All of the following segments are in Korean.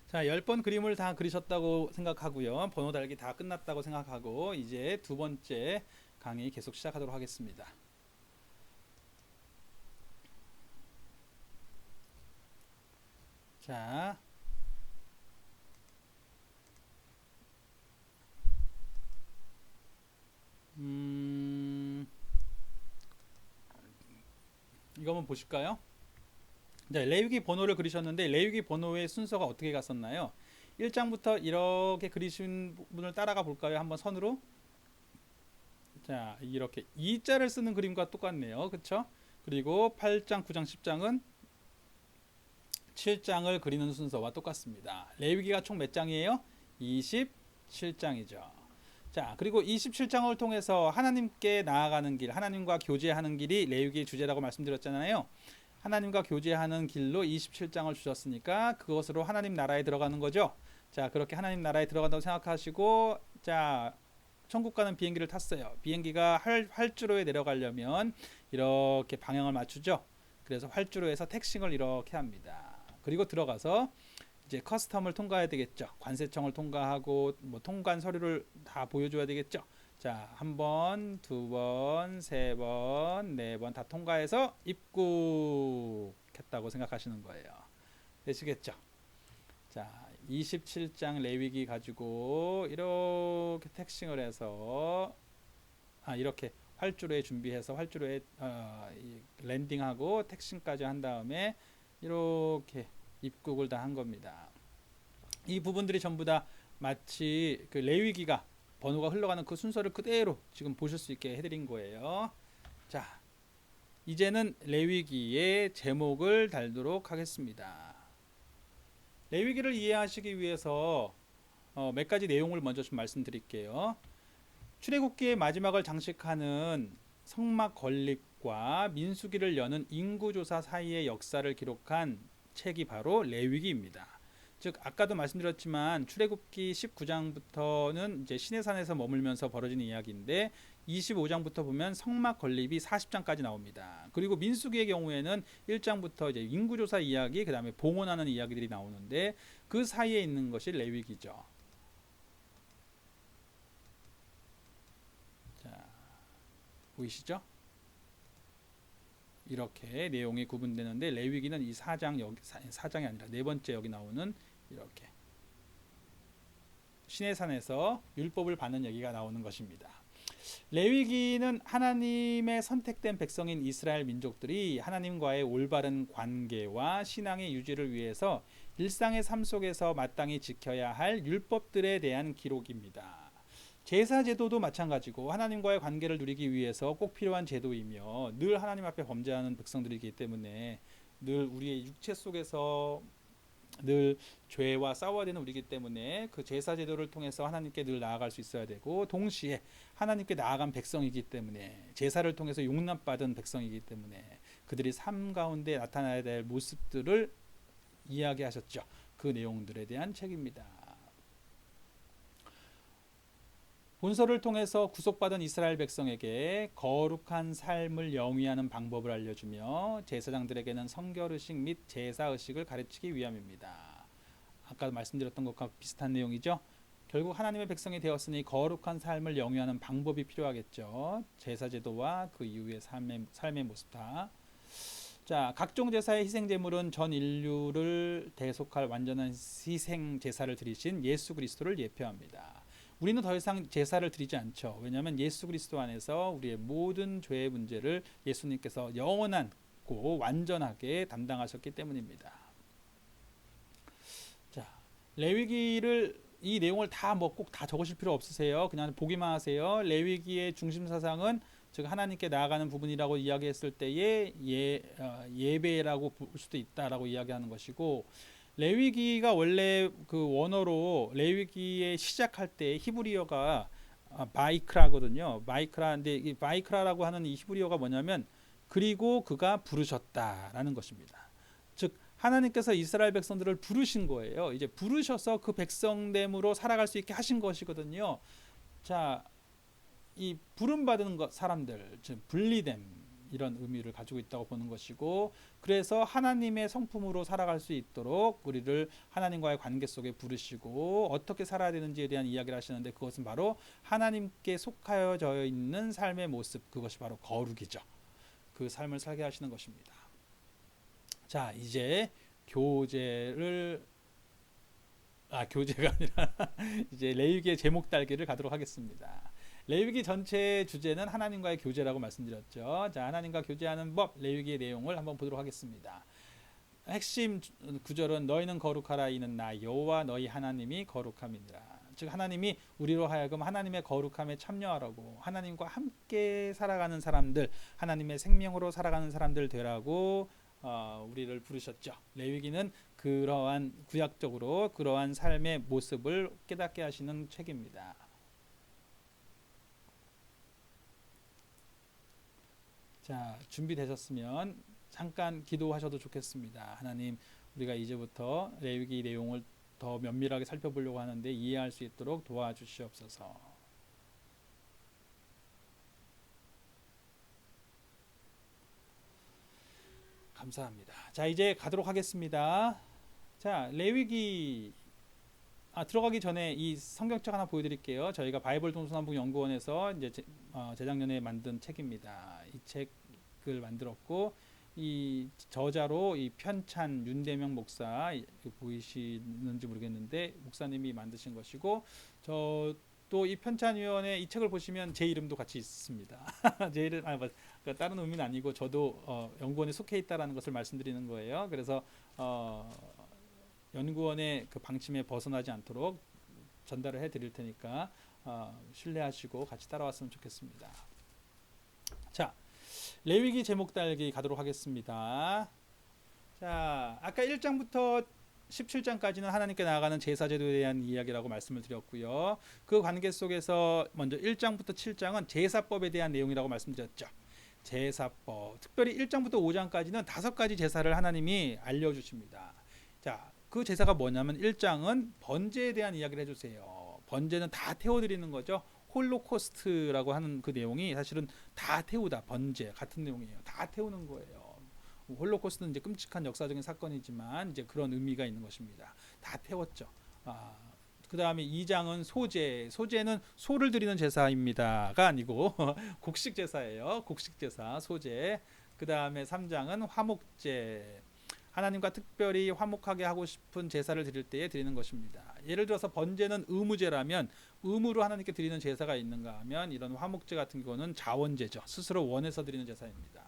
자, 10번 그림을 다 그리셨다고 생각하고요. 번호 달기 다 끝났다고 생각하고 이제 두 번째 강의 계속 시작하도록 하겠습니다. 자, 이거 한번 보실까요? 네, 레위기 번호를 그리셨는데 레위기 번호의 순서가 어떻게 갔었나요? 1장부터 이렇게 그리신 분을 따라가 볼까요? 한번 선으로. 자, 이렇게 2자를 쓰는 그림과 똑같네요. 그쵸? 그리고 8장, 9장, 10장은 7장을 그리는 순서와 똑같습니다. 레위기가 총 몇 장이에요? 27장이죠. 자, 그리고 27장을 통해서 하나님께 나아가는 길, 하나님과 교제하는 길이 레위기의 주제라고 말씀드렸잖아요. 하나님과 교제하는 길로 27장을 주셨으니까 그것으로 하나님 나라에 들어가는 거죠. 자, 그렇게 하나님 나라에 들어간다고 생각하시고, 자, 천국 가는 비행기를 탔어요. 비행기가 활주로에 내려가려면 이렇게 방향을 맞추죠. 그래서 활주로에서 택싱을 이렇게 합니다. 그리고 들어가서 이제 커스텀을 통과해야 되겠죠. 관세청을 통과하고 뭐 통관 서류를 다 보여줘야 되겠죠. 자, 한 번, 두 번, 세 번, 네 번 다 통과해서 입국했다고 생각하시는 거예요. 되시겠죠? 자, 27장 레위기 가지고 이렇게 택싱을 해서 이렇게 활주로에 준비해서 활주로에 랜딩하고 택싱까지 한 다음에 이렇게 입국을 다 한 겁니다. 이 부분들이 전부 다 마치 그 레위기가 번호가 흘러가는 그 순서를 그대로 지금 보실 수 있게 해드린 거예요. 자, 이제는 레위기의 제목을 달도록 하겠습니다. 레위기를 이해하시기 위해서 몇 가지 내용을 먼저 좀 말씀드릴게요. 출애굽기의 마지막을 장식하는 성막 건립과 민수기를 여는 인구조사 사이의 역사를 기록한 책이 바로 레위기입니다. 즉 아까도 말씀드렸지만 출애굽기 19장부터는 이제 시내산에서 머물면서 벌어진 이야기인데 25장부터 보면 성막 건립이 40장까지 나옵니다. 그리고 민수기의 경우에는 1장부터 이제 인구조사 이야기, 그다음에 봉헌하는 이야기들이 나오는데 그 사이에 있는 것이 레위기죠. 자, 보이시죠? 이렇게 내용이 구분되는데 레위기는 이 4장 여기 4장이 아니라 네 번째 여기 나오는 이렇게 시내산에서 율법을 받는 얘기가 나오는 것입니다. 레위기는 하나님의 선택된 백성인 이스라엘 민족들이 하나님과의 올바른 관계와 신앙의 유지를 위해서 일상의 삶 속에서 마땅히 지켜야 할 율법들에 대한 기록입니다. 제사 제도도 마찬가지고 하나님과의 관계를 누리기 위해서 꼭 필요한 제도이며 늘 하나님 앞에 범죄하는 백성들이기 때문에 늘 우리의 육체 속에서 늘 죄와 싸워야 되는 우리이기 때문에 그 제사 제도를 통해서 하나님께 늘 나아갈 수 있어야 되고 동시에 하나님께 나아간 백성이기 때문에 제사를 통해서 용납받은 백성이기 때문에 그들이 삶 가운데 나타나야 될 모습들을 이야기하셨죠. 그 내용들에 대한 책입니다. 본서를 통해서 구속받은 이스라엘 백성에게 거룩한 삶을 영위하는 방법을 알려주며 제사장들에게는 성결의식 및 제사의식을 가르치기 위함입니다. 아까 말씀드렸던 것과 비슷한 내용이죠. 결국 하나님의 백성이 되었으니 거룩한 삶을 영위하는 방법이 필요하겠죠. 제사제도와 그 이후의 삶의 모습 다. 자, 각종 제사의 희생 제물은 전 인류를 대속할 완전한 희생 제사를 드리신 예수 그리스도를 예표합니다. 우리는 더 이상 제사를 드리지 않죠. 왜냐하면 예수 그리스도 안에서 우리의 모든 죄의 문제를 예수님께서 영원하고 완전하게 담당하셨기 때문입니다. 자, 레위기를 이 내용을 다 뭐 꼭 다 적으실 필요 없으세요. 그냥 보기만 하세요. 레위기의 중심 사상은 즉 하나님께 나아가는 부분이라고 이야기했을 때에 예배라고 볼 수도 있다라고 이야기하는 것이고 레위기가 원래 그 원어로 레위기에 시작할 때 히브리어가 바이크라거든요. 바이크라인데 이 바이크라라고 하는 이 히브리어가 뭐냐면 그리고 그가 부르셨다라는 것입니다. 즉 하나님께서 이스라엘 백성들을 부르신 거예요. 이제 부르셔서 그 백성됨으로 살아갈 수 있게 하신 것이거든요. 자, 이 부름 받은 사람들, 즉 분리됨, 이런 의미를 가지고 있다고 보는 것이고, 그래서 하나님의 성품으로 살아갈 수 있도록 우리를 하나님과의 관계 속에 부르시고 어떻게 살아야 되는지에 대한 이야기를 하시는데, 그것은 바로 하나님께 속하여져 있는 삶의 모습, 그것이 바로 거룩이죠. 그 삶을 살게 하시는 것입니다. 자, 이제 교제가 아니라 이제 레위기의 제목 달기를 가도록 하겠습니다. 레위기 전체 주제는 하나님과의 교제라고 말씀드렸죠. 자, 하나님과 교제하는 법, 레위기의 내용을 한번 보도록 하겠습니다. 핵심 구절은 너희는 거룩하라 이는 나 여호와 너희 하나님이 거룩함이니라. 즉 하나님이 우리로 하여금 하나님의 거룩함에 참여하라고, 하나님과 함께 살아가는 사람들, 하나님의 생명으로 살아가는 사람들 되라고 우리를 부르셨죠. 레위기는 그러한 구약적으로 그러한 삶의 모습을 깨닫게 하시는 책입니다. 자, 준비되셨으면 잠깐 기도하셔도 좋겠습니다. 하나님, 우리가 이제부터 레위기 내용을 더 면밀하게 살펴보려고 하는데 이해할 수 있도록 도와주시옵소서. 감사합니다. 자, 이제 가도록 하겠습니다. 자, 레위기 들어가기 전에 이 성경책 하나 보여드릴게요. 저희가 바이블 동서남북 연구원에서 이제 재작년에 만든 책입니다. 이 책을 만들었고, 이 저자로 이 편찬 윤대명 목사, 보이시는지 모르겠는데 목사님이 만드신 것이고, 또 이 편찬위원회 이 책을 보시면 제 이름도 같이 있습니다. 제 이름 그러니까 다른 의미는 아니고 저도 연구원에 속해 있다라는 것을 말씀드리는 거예요. 그래서 연구원의 그 방침에 벗어나지 않도록 전달을 해드릴 테니까 신뢰하시고 같이 따라왔으면 좋겠습니다. 자, 레위기 제목 달기 가도록 하겠습니다. 자, 아까 1장부터 17장까지는 하나님께 나아가는 제사제도에 대한 이야기라고 말씀을 드렸고요. 그 관계 속에서 먼저 1장부터 7장은 제사법에 대한 내용이라고 말씀드렸죠. 제사법, 특별히 1장부터 5장까지는 5가지 제사를 하나님이 알려주십니다. 자, 그 제사가 뭐냐면 1장은 번제에 대한 이야기를 해주세요. 번제는 다 태워드리는 거죠. 홀로코스트라고 하는 그 내용이 사실은 다 태우다, 번제 같은 내용이에요. 다 태우는 거예요. 홀로코스트는 이제 끔찍한 역사적인 사건이지만 이제 그런 의미가 있는 것입니다. 다 태웠죠. 그 다음에 2장은 소제는 소를 드리는 제사입니다가 아니고 곡식 제사예요. 곡식 제사, 소제. 그 다음에 3장은 화목제, 하나님과 특별히 화목하게 하고 싶은 제사를 드릴 때에 드리는 것입니다. 예를 들어서 번제는 의무제라면, 의무로 하나님께 드리는 제사가 있는가 하면 이런 화목제 같은 경우는 자원제죠. 스스로 원해서 드리는 제사입니다.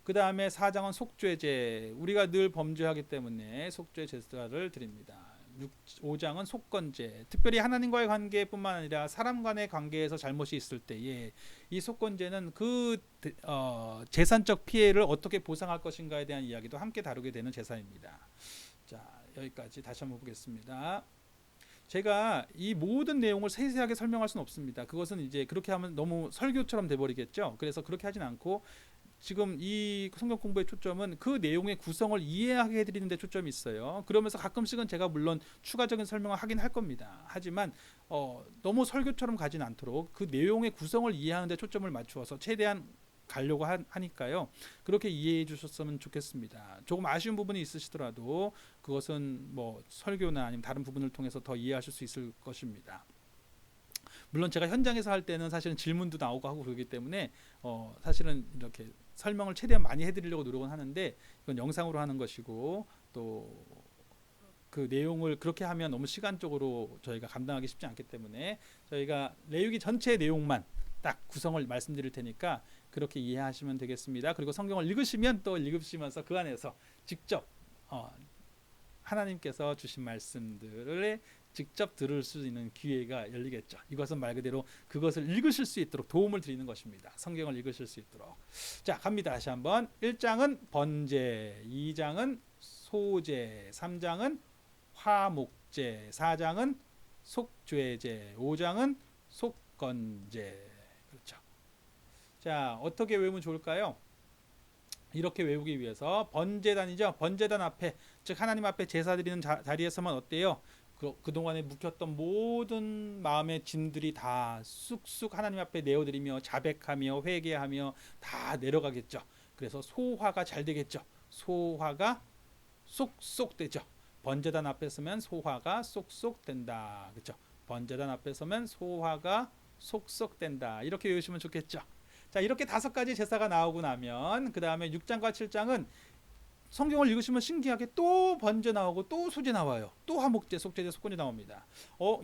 그 다음에 4장은 속죄제, 우리가 늘 범죄하기 때문에 속죄 제사를 드립니다. 5장은 속건제, 특별히 하나님과의 관계뿐만 아니라 사람 간의 관계에서 잘못이 있을 때에 이 속건제는 그 재산적 피해를 어떻게 보상할 것인가에 대한 이야기도 함께 다루게 되는 제사입니다. 자, 여기까지 다시 한번 보겠습니다. 제가 이 모든 내용을 세세하게 설명할 수는 없습니다. 그것은 이제 그렇게 하면 너무 설교처럼 돼버리겠죠. 그래서 그렇게 하진 않고, 지금 이 성경 공부의 초점은 그 내용의 구성을 이해하게 해드리는 데 초점이 있어요. 그러면서 가끔씩은 제가 물론 추가적인 설명을 하긴 할 겁니다. 하지만 너무 설교처럼 가진 않도록 그 내용의 구성을 이해하는 데 초점을 맞추어서 최대한 가려고 하니까요. 그렇게 이해해 주셨으면 좋겠습니다. 조금 아쉬운 부분이 있으시더라도 그것은 뭐 설교나 아니면 다른 부분을 통해서 더 이해하실 수 있을 것입니다. 물론 제가 현장에서 할 때는 사실은 질문도 나오고 하고 그러기 때문에 사실은 이렇게 설명을 최대한 많이 해드리려고 노력은 하는데, 이건 영상으로 하는 것이고, 또 그 내용을 그렇게 하면 너무 시간적으로 저희가 감당하기 쉽지 않기 때문에 저희가 레위기 전체 내용만 딱 구성을 말씀드릴 테니까 그렇게 이해하시면 되겠습니다. 그리고 성경을 읽으시면 또 읽으시면서 그 안에서 직접 하나님께서 주신 말씀들을 직접 들을 수 있는 기회가 열리겠죠. 이것은 말 그대로 그것을 읽으실 수 있도록 도움을 드리는 것입니다. 성경을 읽으실 수 있도록. 자, 갑니다. 다시 한번. 1장은 번제, 2장은 소제, 3장은 화목제, 4장은 속죄제, 5장은 속건제. 그렇죠. 자, 어떻게 외우면 좋을까요? 이렇게 외우기 위해서 번제단이죠. 번제단 앞에, 즉 하나님 앞에 제사 드리는 자리에서만 어때요? 그동안에 묵혔던 모든 마음의 짐들이 다 쑥쑥 하나님 앞에 내어드리며 자백하며 회개하며 다 내려가겠죠. 그래서 소화가 잘 되겠죠. 소화가 쏙쏙 되죠. 번제단 앞에 서면 소화가 쏙쏙 된다. 그렇죠? 번제단 앞에 서면 소화가 쏙쏙 된다. 이렇게 외우시면 좋겠죠. 자, 이렇게 5가지 제사가 나오고 나면 그 다음에 6장과 7장은 성경을 읽으시면 신기하게 또 번제 나오고 또 소제 나와요. 또 화목제, 속죄제, 속건제 나옵니다.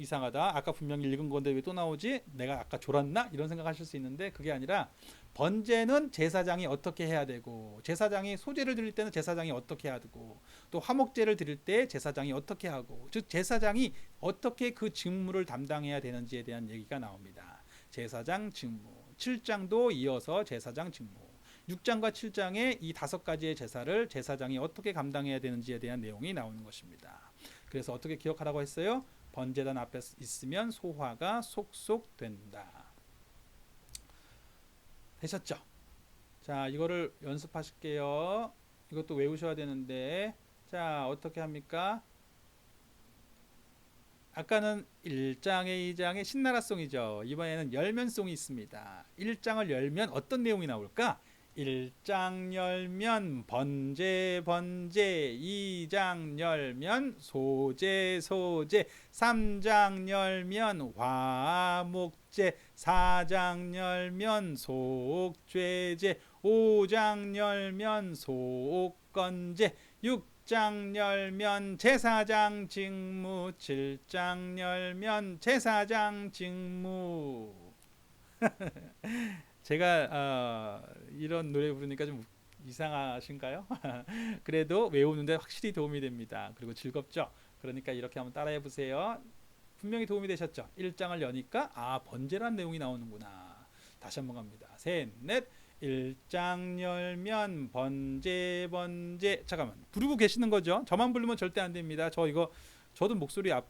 이상하다. 아까 분명히 읽은 건데 왜 또 나오지? 내가 아까 졸았나? 이런 생각하실 수 있는데 그게 아니라 번제는 제사장이 어떻게 해야 되고 제사장이 소제를 드릴 때는 제사장이 어떻게 해야 되고 또 화목제를 드릴 때 제사장이 어떻게 하고 즉 제사장이 어떻게 그 직무를 담당해야 되는지에 대한 얘기가 나옵니다. 제사장 직무. 7장도 이어서 제사장 직무. 6장과 7장의 이 5가지의 제사를 제사장이 어떻게 감당해야 되는지에 대한 내용이 나오는 것입니다. 그래서 어떻게 기억하라고 했어요? 번제단 앞에 있으면 소화가 속속 된다. 되셨죠? 자, 이거를 연습하실게요. 이것도 외우셔야 되는데 자, 어떻게 합니까? 아까는 1장에 2장에 신나라송이죠. 이번에는 열면송이 있습니다. 1장을 열면 어떤 내용이 나올까? 1장 열면 번제 번제, 2장 열면 소제 소제, 3장 열면 화목제, 4장 열면 속죄제, 5장 열면 속건제, 6장 열면 제사장 직무, 7장 열면 제사장 직무. 제가 이런 노래 부르니까 좀 이상하신가요? 그래도 외우는데 확실히 도움이 됩니다. 그리고 즐겁죠? 그러니까 이렇게 한번 따라해 보세요. 분명히 도움이 되셨죠? 1장을 여니까 번제란 내용이 나오는구나. 다시 한번 갑니다. 셋, 넷. 1장 열면 번제 번제. 잠깐만, 부르고 계시는 거죠? 저만 부르면 절대 안 됩니다. 저도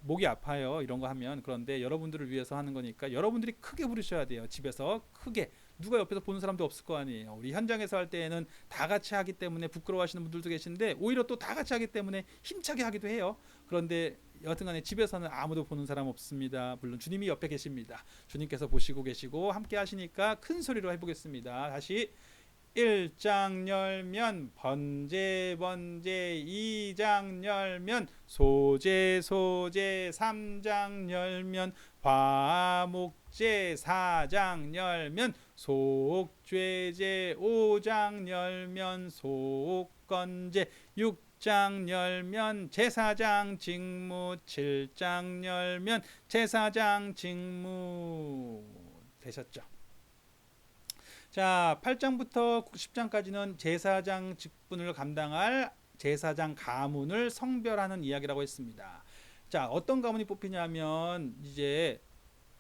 목이 아파요. 이런 거 하면. 그런데 여러분들을 위해서 하는 거니까 여러분들이 크게 부르셔야 돼요. 집에서 크게. 누가 옆에서 보는 사람도 없을 거 아니에요. 우리 현장에서 할 때에는 다 같이 하기 때문에 부끄러워하시는 분들도 계신데 오히려 또 다 같이 하기 때문에 힘차게 하기도 해요. 그런데 여튼간에 집에서는 아무도 보는 사람 없습니다. 물론 주님이 옆에 계십니다. 주님께서 보시고 계시고 함께 하시니까 큰 소리로 해보겠습니다. 다시 1장 열면 번제 번제, 2장 열면 소제 소제, 3장 열면 화목제, 4장 열면 속죄제, 5장 열면 속건제, 6장 열면 제사장 직무, 7장 열면 제사장 직무. 되셨죠? 자, 8장부터 10장까지는 제사장 직분을 감당할 제사장 가문을 성별하는 이야기라고 했습니다. 자, 어떤 가문이 뽑히냐면 이제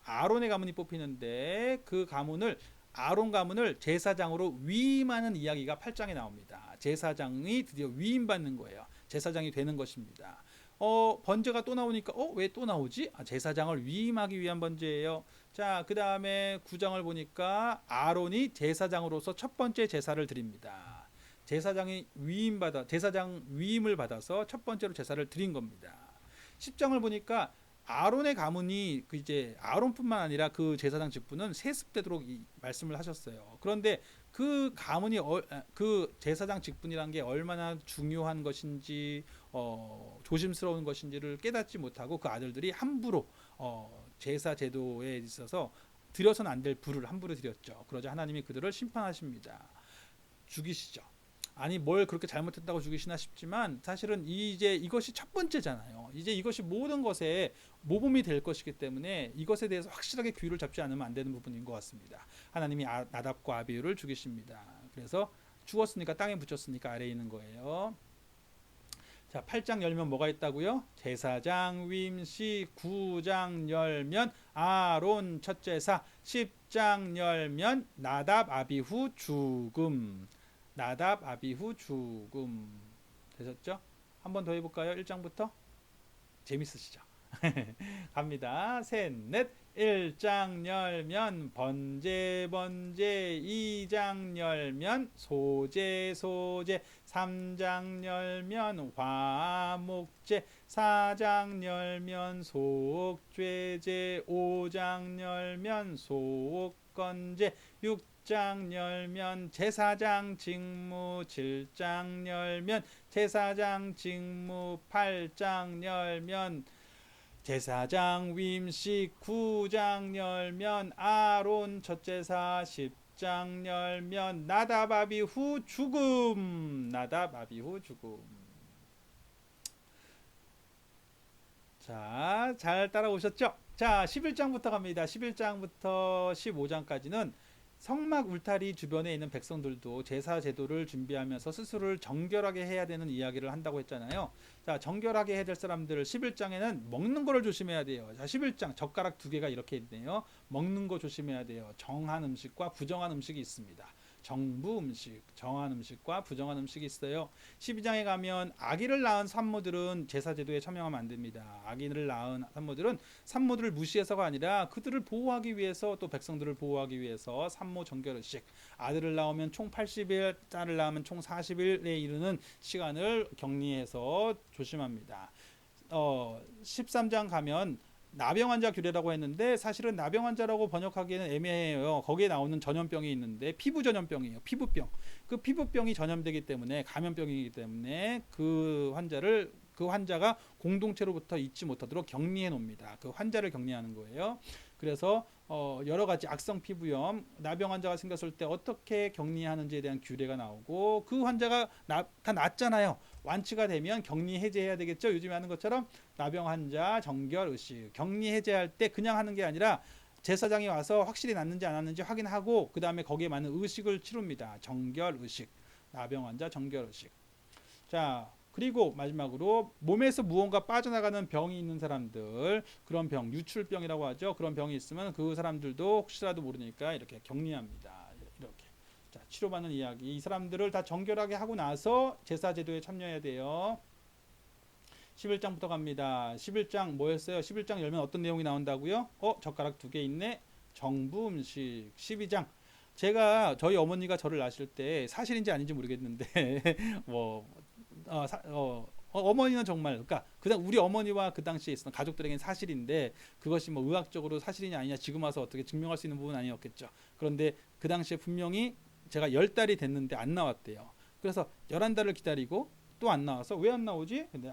아론의 가문이 뽑히는데 그 가문을 아론 가문을 제사장으로 위임하는 이야기가 8장에 나옵니다. 제사장이 드디어 위임받는 거예요. 제사장이 되는 것입니다. 번제가 또 나오니까 왜 또 나오지? 제사장을 위임하기 위한 번제예요. 자, 그 다음에 9장을 보니까 아론이 제사장으로서 첫 번째 제사를 드립니다. 제사장 위임을 받아서 첫 번째로 제사를 드린 겁니다. 10장을 보니까 아론의 가문이 이제 아론뿐만 아니라 그 제사장 직분은 세습되도록 말씀을 하셨어요. 그런데 그 가문이 그 제사장 직분이란 게 얼마나 중요한 것인지 조심스러운 것인지를 깨닫지 못하고 그 아들들이 함부로 제사 제도에 있어서 드려서는 안 될 불을 함부로 드렸죠. 그러자 하나님이 그들을 심판하십니다. 죽이시죠. 아니 뭘 그렇게 잘못했다고 죽이시나 싶지만 사실은 이제 이것이 첫 번째잖아요. 이제 이것이 모든 것에 모범이 될 것이기 때문에 이것에 대해서 확실하게 규율을 잡지 않으면 안 되는 부분인 것 같습니다. 하나님이 나답과 아비후를 죽이십니다. 그래서 죽었으니까 땅에 묻혔으니까 아래에 있는 거예요. 자, 8장 열면 뭐가 있다고요? 제사장 위임시. 9장 열면 아론 첫 제사. 10장 열면 나답 아비후 죽음. 나답 아비후 죽음. 되셨죠? 한 번 더 해볼까요? 1장부터 재밌으시죠? 갑니다. 셋, 넷. 1장 열면 번제 번제, 2장 열면 소제 소제, 3장 열면 화목제, 4장 열면 소옥죄제, 5장 열면 소옥건제, 6장 열면 제사장 직무, 7장 열면 제사장 직무, 8장 열면 제사장 위임식, 9장 열면 아론 첫제사, 10장 열면 나답 아비후 죽음. 나답 아비후 죽음. 자, 잘 따라오셨죠? 자, 11장부터 갑니다. 11장부터 15장까지는 성막 울타리 주변에 있는 백성들도 제사 제도를 준비하면서 스스로를 정결하게 해야 되는 이야기를 한다고 했잖아요. 자, 정결하게 해야 될 사람들 11장에는 먹는 거를 조심해야 돼요. 자, 11장 젓가락 두 개가 이렇게 있네요. 먹는 거 조심해야 돼요. 정한 음식과 부정한 음식이 있습니다. 정부 음식, 정한 음식과 부정한 음식이 있어요. 12장에 가면 아기를 낳은 산모들은 제사 제도에 참여하면 안 됩니다. 아기를 낳은 산모들은 산모들을 무시해서가 아니라 그들을 보호하기 위해서, 또 백성들을 보호하기 위해서 산모 정결의식, 아들을 낳으면 총 80일, 딸을 낳으면 총 40일에 이르는 시간을 격리해서 조심합니다. 13장 가면 나병환자 규례라고 했는데 사실은 나병환자라고 번역하기에는 애매해요. 거기에 나오는 전염병이 있는데 피부 전염병이에요. 피부병. 그 피부병이 전염되기 때문에, 감염병이기 때문에 그 환자가 공동체로부터 잊지 못하도록 격리해 놓습니다. 그 환자를 격리하는 거예요. 그래서 여러 가지 악성 피부염, 나병 환자가 생겼을 때 어떻게 격리하는지에 대한 규례가 나오고, 그 환자가 다 낫잖아요. 완치가 되면 격리 해제해야 되겠죠. 요즘에 하는 것처럼 나병 환자 정결 의식, 격리 해제할 때 그냥 하는 게 아니라 제사장이 와서 확실히 낫는지 안 낫는지 확인하고 그 다음에 거기에 맞는 의식을 치릅니다. 정결 의식, 나병 환자 정결 의식. 자, 그리고 마지막으로 몸에서 무언가 빠져나가는 병이 있는 사람들, 그런 병, 유출병이라고 하죠. 그런 병이 있으면 그 사람들도 혹시라도 모르니까 이렇게 격리합니다. 이렇게. 자, 치료받는 이야기. 이 사람들을 다 정결하게 하고 나서 제사 제도에 참여해야 돼요. 11장부터 갑니다. 11장 뭐였어요? 11장 열면 어떤 내용이 나온다고요? 젓가락 두 개 있네. 정부 음식. 12장. 저희 어머니가 저를 낳으실 때 사실인지 아닌지 모르겠는데 뭐 어머니는 정말, 그러니까 그다음 우리 어머니와 그 당시에 있었던 가족들에게는 사실인데, 그것이 뭐 의학적으로 사실이냐 아니냐 지금 와서 어떻게 증명할 수 있는 부분은 아니었겠죠. 그런데 그 당시에 분명히 제가 10달이 됐는데 안 나왔대요. 그래서 11달을 기다리고 또 안 나와서 왜 안 나오지? 근데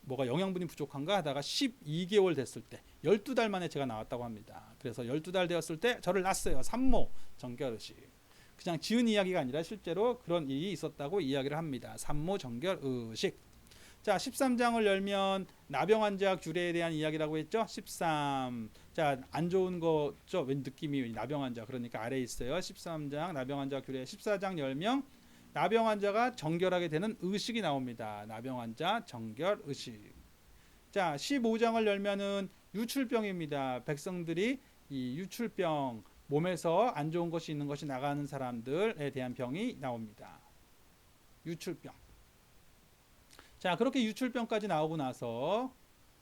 뭐가 영양분이 부족한가 하다가 12개월 됐을 때 12달 만에 제가 나왔다고 합니다. 그래서 12달 되었을 때 저를 낳았어요. 산모 정결의식. 그냥 지은 이야기가 아니라 실제로 그런 일이 있었다고 이야기를 합니다. 산모 정결의식. 자, 13장을 열면 나병 환자 규례에 대한 이야기라고 했죠. 13. 자, 안 좋은 거죠. 왠 느낌이 나병 환자. 그러니까 아래에 있어요. 13장 나병 환자 규례. 14장 열면 나병 환자가 정결하게 되는 의식이 나옵니다. 나병 환자 정결 의식. 자, 15장을 열면은 유출병입니다. 백성들이 이 유출병, 몸에서 안 좋은 것이 있는 것이 나가는 사람들에 대한 병이 나옵니다. 유출병. 자, 그렇게 유출병까지 나오고 나서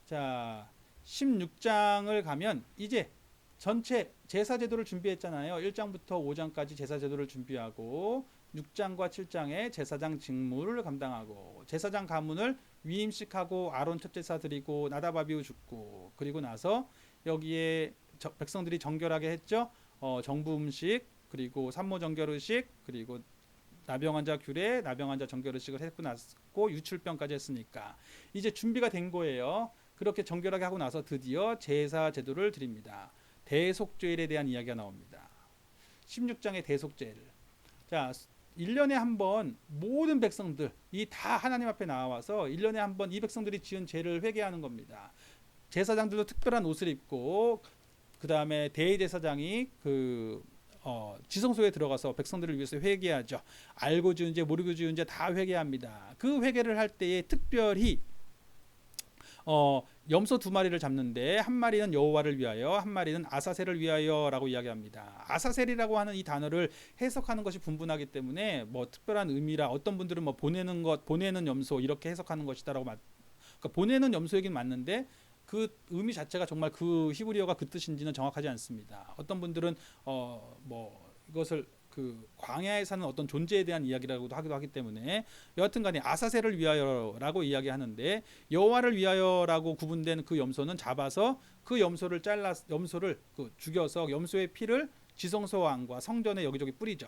자, 16장을 가면 이제 전체 제사제도를 준비했잖아요. 1장부터 5장까지 제사제도를 준비하고 6장과 7장에 제사장 직무를 감당하고, 제사장 가문을 위임식하고 아론 첫제사 드리고 나답 아비후 죽고, 그리고 나서 여기에 백성들이 정결하게 했죠. 정부 음식, 그리고 산모 정결의식, 그리고 나병 환자 규례, 나병 환자 정결의식을 했고 났고 유출병까지 했으니까 이제 준비가 된 거예요. 그렇게 정결하게 하고 나서 드디어 제사 제도를 드립니다. 대속죄일에 대한 이야기가 나옵니다. 16장의 대속죄일. 자, 1년에 한 번 모든 백성들이 다 하나님 앞에 나와서 1년에 한 번 이 백성들이 지은 죄를 회개하는 겁니다. 제사장들도 특별한 옷을 입고, 그 다음에 대제사장이 지성소에 들어가서 백성들을 위해서 회개하죠. 알고 지은 죄, 모르고 지은 죄 다 회개합니다. 그 회개를 할 때에 특별히 염소 2마리를 잡는데 한 마리는 여호와를 위하여, 한 마리는 아사셀을 위하여라고 이야기합니다. 아사셀이라고 하는 이 단어를 해석하는 것이 분분하기 때문에 뭐 특별한 의미라, 어떤 분들은 뭐 보내는 염소 이렇게 해석하는 것이다라고 그러니까 보내는 염소이긴 맞는데 그 의미 자체가 정말 그 히브리어가 그 뜻인지는 정확하지 않습니다. 어떤 분들은 뭐 이것을 그 광야에 사는 어떤 존재에 대한 이야기라고도 하기도 하기 때문에 여하튼간에 아사셀을 위하여라고 이야기하는데 여호와를 위하여라고 구분된 그 염소는 잡아서 그 염소를 죽여서 염소의 피를 지성소 안과 성전에 여기저기 뿌리죠.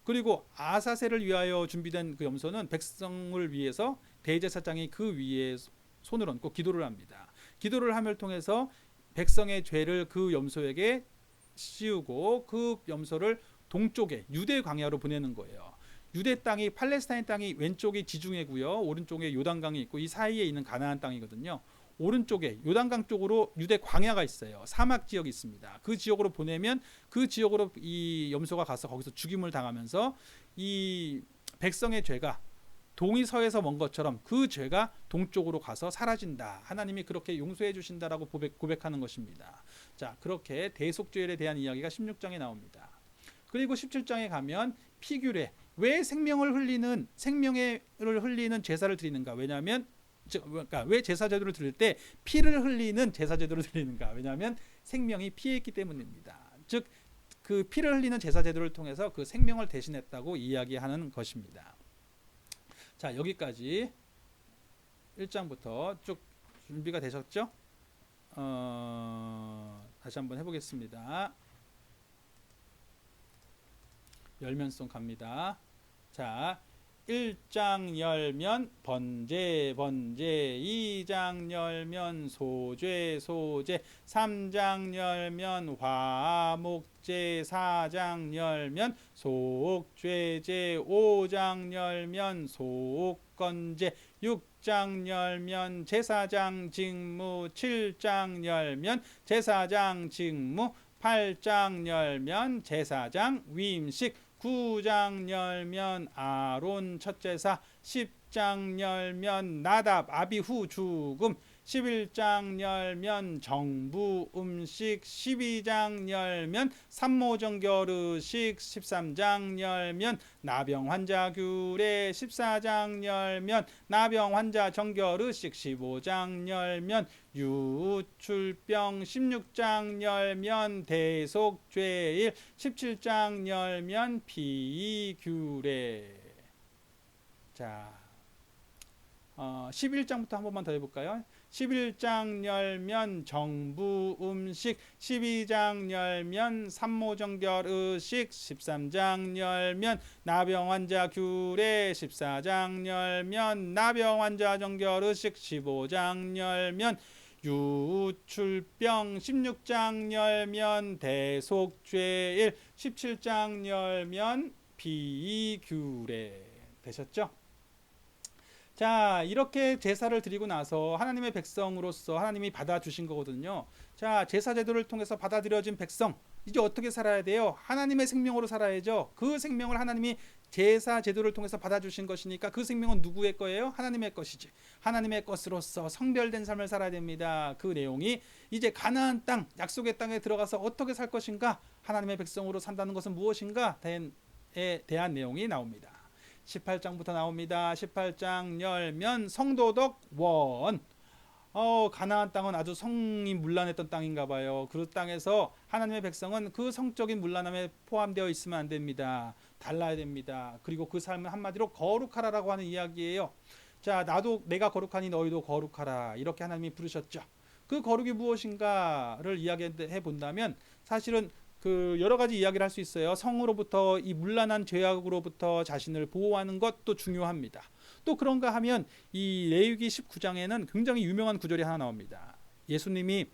그리고 아사셀을 위하여 준비된 그 염소는 백성을 위해서 대제사장이 그 위에 손을 얹고 기도를 합니다. 기도를 함을 통해서 백성의 죄를 그 염소에게 씌우고 그 염소를 동쪽에 유대 광야로 보내는 거예요. 유대 땅이 팔레스타인 땅이 왼쪽이 지중해고요. 오른쪽에 요단강이 있고 이 사이에 있는 가나안 땅이거든요. 오른쪽에 요단강 쪽으로 유대 광야가 있어요. 사막 지역이 있습니다. 그 지역으로 보내면 그 지역으로 이 염소가 가서 거기서 죽임을 당하면서 이 백성의 죄가 동이 서에서 먼 것처럼 그 죄가 동쪽으로 가서 사라진다. 하나님이 그렇게 용서해 주신다라고 고백하는 것입니다. 자, 그렇게 대속죄에 대한 이야기가 16장에 나옵니다. 그리고 17장에 가면 피규레, 왜 생명을 흘리는 제사를 드리는가? 왜냐하면 그러니까 왜 제사 제도를 드릴 때 피를 흘리는 제사 제도를 드리는가? 왜냐하면 생명이 피해 있기 때문입니다. 즉 그 피를 흘리는 제사 제도를 통해서 그 생명을 대신했다고 이야기하는 것입니다. 자, 여기까지 1장부터 쭉 준비가 되셨죠? 다시 한번 해보겠습니다. 열면송 갑니다. 자, 1장 열면 번제 2장 열면 소죄 3장 열면 화목제 4장 열면 속죄제 5장 열면 속건제 6장 열면 제사장 직무 7장 열면 제사장 직무 8장 열면 제사장 위임식 9장 열면 아론 첫 제사 10장 열면 나답 아비후 죽음 11장 열면 정부 음식 12장 열면 산모정결의식 13장 열면 나병 환자 규례 14장 열면 나병 환자 정결의식 15장 열면 유출병 16장 열면 대속죄일 17장 열면 피규례. 자, 11장부터 한 번만 더 해볼까요? 11장 열면 정부 음식 12장 열면 산모정결의식 13장 열면 나병 환자 규례 14장 열면 나병 환자 정결의식 15장 열면 유출병 16장 열면 대속죄일 17장 열면 비규례. 되셨죠? 자, 이렇게 제사를 드리고 나서 하나님의 백성으로서 하나님이 받아주신 거거든요. 자, 제사 제도를 통해서 받아들여진 백성, 이제 어떻게 살아야 돼요? 하나님의 생명으로 살아야죠. 그 생명을 하나님이 제사 제도를 통해서 받아주신 것이니까 그 생명은 누구의 거예요? 하나님의 것이지. 하나님의 것으로서 성별된 삶을 살아야 됩니다. 그 내용이 이제 가나안 땅, 약속의 땅에 들어가서 어떻게 살 것인가, 하나님의 백성으로 산다는 것은 무엇인가 에 대한 내용이 나옵니다. 18장부터 나옵니다. 18장 열면 성도덕 원. 가나안 땅은 아주 성이 문란했던 땅인가 봐요. 그 땅에서 하나님의 백성은 그 성적인 문란함에 포함되어 있으면 안 됩니다. 달라야 됩니다. 그리고 그 삶은 한마디로 거룩하라라고 하는 이야기예요. 자, 내가 거룩하니 너희도 거룩하라. 이렇게 하나님이 부르셨죠. 그 거룩이 무엇인가를 이야기해 본다면 사실은 그 여러 가지 이야기를 할 수 있어요. 성으로부터 이 문란한 죄악으로부터 자신을 보호하는 것도 중요합니다. 또 그런가 하면 이 레위기 19장에는 굉장히 유명한 구절이 하나 나옵니다. 예수님이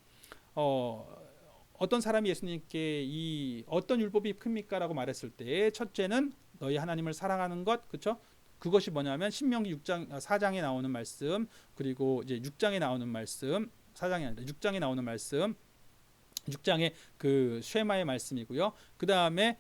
어떤 사람이 예수님께 이 어떤 율법이 큽니까? 라고 말했을 때 첫째는 너희 하나님을 사랑하는 것, 그렇죠? 그것이 뭐냐면 신명기 4장에 나오는 말씀, 그리고 이제 6장에 나오는 말씀, 4장이 아니라 6장에 나오는 말씀, 6장의 그 쉐마의 말씀이고요. 그 다음에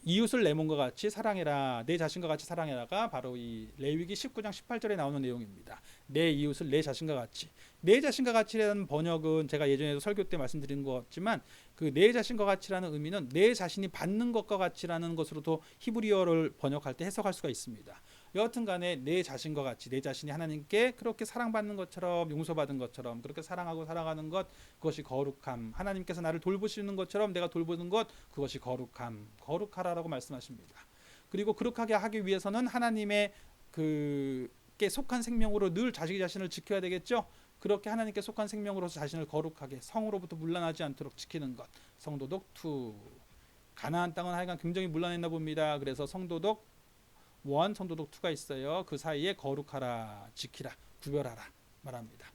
이웃을 내 몸과 같이 사랑해라, 내 자신과 같이 사랑해라가 바로 이 레위기 19장 18절에 나오는 내용입니다. 내 이웃을 내 자신과 같이. 내 자신과 같이라는 번역은 제가 예전에도 설교 때 말씀드린 것 같지만 그 내 자신과 같이라는 의미는 내 자신이 받는 것과 같이라는 것으로도 히브리어를 번역할 때 해석할 수가 있습니다. 여하튼 간에 내 자신과 같이 내 자신이 하나님께 그렇게 사랑받는 것처럼 용서받은 것처럼 그렇게 사랑하고 살아가는 것 그것이 거룩함. 하나님께서 나를 돌보시는 것처럼 내가 돌보는 것 그것이 거룩함. 거룩하라라고 말씀하십니다. 그리고 거룩하게 하기 위해서는 하나님의 그께 속한 생명으로 늘 자기 자신을 지켜야 되겠죠. 그렇게 하나님께 속한 생명으로서 자신을 거룩하게 성으로부터 물러나지 않도록 지키는 것. 성도독 2. 가나안 땅은 하여간 굉장히 물러냈나 봅니다. 그래서 성도독 1, 성도독 2가 있어요. 그 사이에 거룩하라, 지키라, 구별하라 말합니다.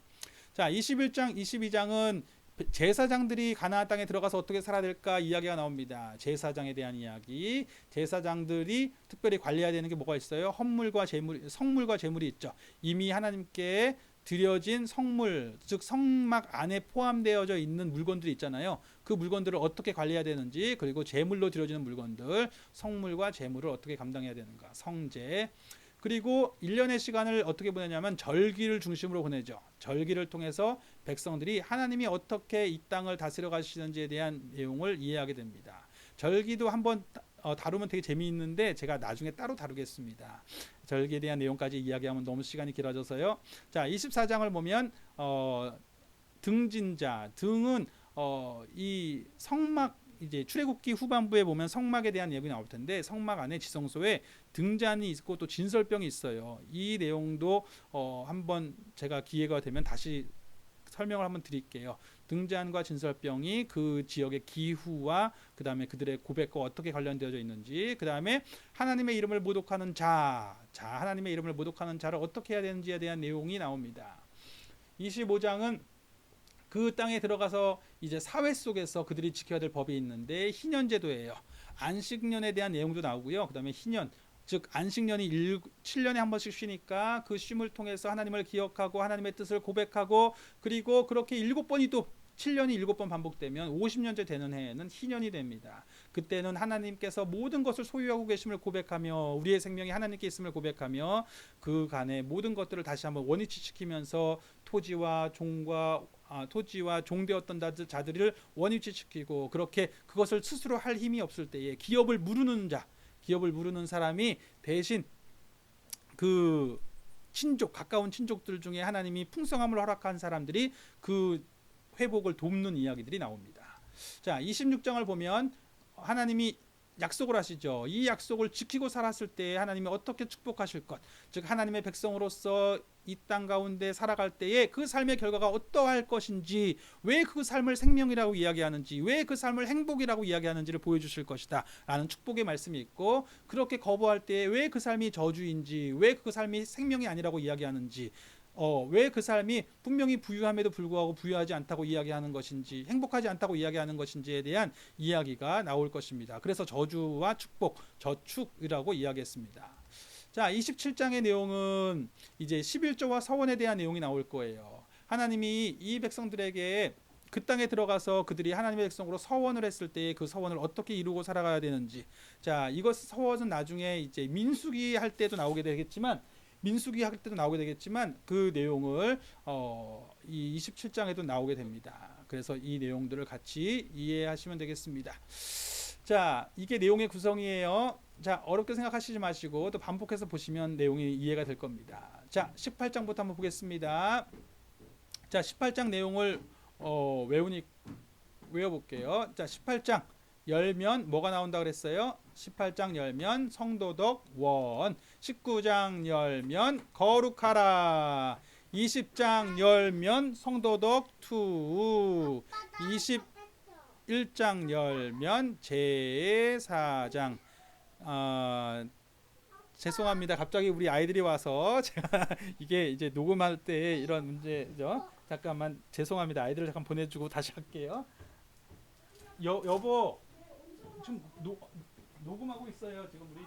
자, 21장, 22장은 제사장들이 가나안 땅에 들어가서 어떻게 살아야 될까 이야기가 나옵니다. 제사장에 대한 이야기. 제사장들이 특별히 관리해야 되는 게 뭐가 있어요? 헌물과 제물, 성물과 제물이 있죠. 이미 하나님께 드려진 성물, 즉 성막 안에 포함되어져 있는 물건들이 있잖아요. 그 물건들을 어떻게 관리해야 되는지, 그리고 제물로 드려지는 물건들, 성물과 제물을 어떻게 감당해야 되는가, 성제. 그리고 1년의 시간을 어떻게 보내냐면 절기를 중심으로 보내죠. 절기를 통해서 백성들이 하나님이 어떻게 이 땅을 다스려 가시는지에 대한 내용을 이해하게 됩니다. 절기도 한번 다루면 되게 재미있는데 제가 나중에 따로 다루겠습니다. 절기에 대한 내용까지 이야기하면 너무 시간이 길어져서요. 자, 24장을 보면 등진자, 등은 이 성막, 이제 출애굽기 후반부에 보면 성막에 대한 얘기 나올 텐데 성막 안에 지성소에 등잔이 있고 또 진설병이 있어요. 이 내용도 한번 제가 기회가 되면 다시 설명을 한번 드릴게요. 등잔과 진설병이 그 지역의 기후와 그 다음에 그들의 고백과 어떻게 관련되어져 있는지, 그 다음에 하나님의 이름을 모독하는 하나님의 이름을 모독하는 자를 어떻게 해야 되는지에 대한 내용이 나옵니다. 25장은 그 땅에 들어가서 이제 사회 속에서 그들이 지켜야 될 법이 있는데 희년제도예요. 안식년에 대한 내용도 나오고요. 그 다음에 희년, 즉 안식년이 7년에 한 번씩 쉬니까 그 쉼을 통해서 하나님을 기억하고 하나님의 뜻을 고백하고, 그리고 그렇게 7번이 또 7년이 7번 반복되면 50년째 되는 해에는 희년이 됩니다. 그때는 하나님께서 모든 것을 소유하고 계심을 고백하며 우리의 생명이 하나님께 있음을 고백하며 그 간의 모든 것들을 다시 한번 원위치시키면서 토지와 종되었던 자들을 원위치시키고, 그렇게 그것을 스스로 할 힘이 없을 때에 기업을 무르는 사람이 대신 그 가까운 친족들 중에 하나님이 풍성함을 허락한 사람들이 그 회복을 돕는 이야기들이 나옵니다. 자, 26장을 보면 하나님이 약속을 하시죠. 이 약속을 지키고 살았을 때 하나님이 어떻게 축복하실 것, 즉 하나님의 백성으로서 이 땅 가운데 살아갈 때에 그 삶의 결과가 어떠할 것인지, 왜 그 삶을 생명이라고 이야기하는지, 왜 그 삶을 행복이라고 이야기하는지를 보여주실 것이다 라는 축복의 말씀이 있고, 그렇게 거부할 때에 왜 그 삶이 저주인지, 왜 그 삶이 생명이 아니라고 이야기하는지, 왜 그 삶이 분명히 부유함에도 불구하고 부유하지 않다고 이야기하는 것인지, 행복하지 않다고 이야기하는 것인지에 대한 이야기가 나올 것입니다. 그래서 저주와 축복, 저축이라고 이야기했습니다. 자, 27장의 내용은 이제 11조와 서원에 대한 내용이 나올 거예요. 하나님이 이 백성들에게 그 땅에 들어가서 그들이 하나님의 백성으로 서원을 했을 때 그 서원을 어떻게 이루고 살아가야 되는지. 자, 이것 서원은 나중에 이제 민수기 할 때도 나오게 되겠지만 그 내용을 이 27장에도 나오게 됩니다. 그래서 이 내용들을 같이 이해하시면 되겠습니다. 자, 이게 내용의 구성이에요. 자, 어렵게 생각하시지 마시고 또 반복해서 보시면 내용이 이해가 될 겁니다. 자, 18장부터 한번 보겠습니다. 자, 18장 내용을 외워볼게요. 자, 18장 열면 뭐가 나온다 그랬어요? 18장 열면 성도덕 1, 19장 열면 거룩하라, 20장 열면 성도덕 2, 21장 열면 제사장. 죄송합니다. 갑자기 우리 아이들이 와서 제가 이게 이제 녹음할 때 이런 문제죠. 잠깐만 죄송합니다. 아이들을 잠깐 보내주고 다시 할게요. 여보 지금 녹음하고 있어요. 지금 우리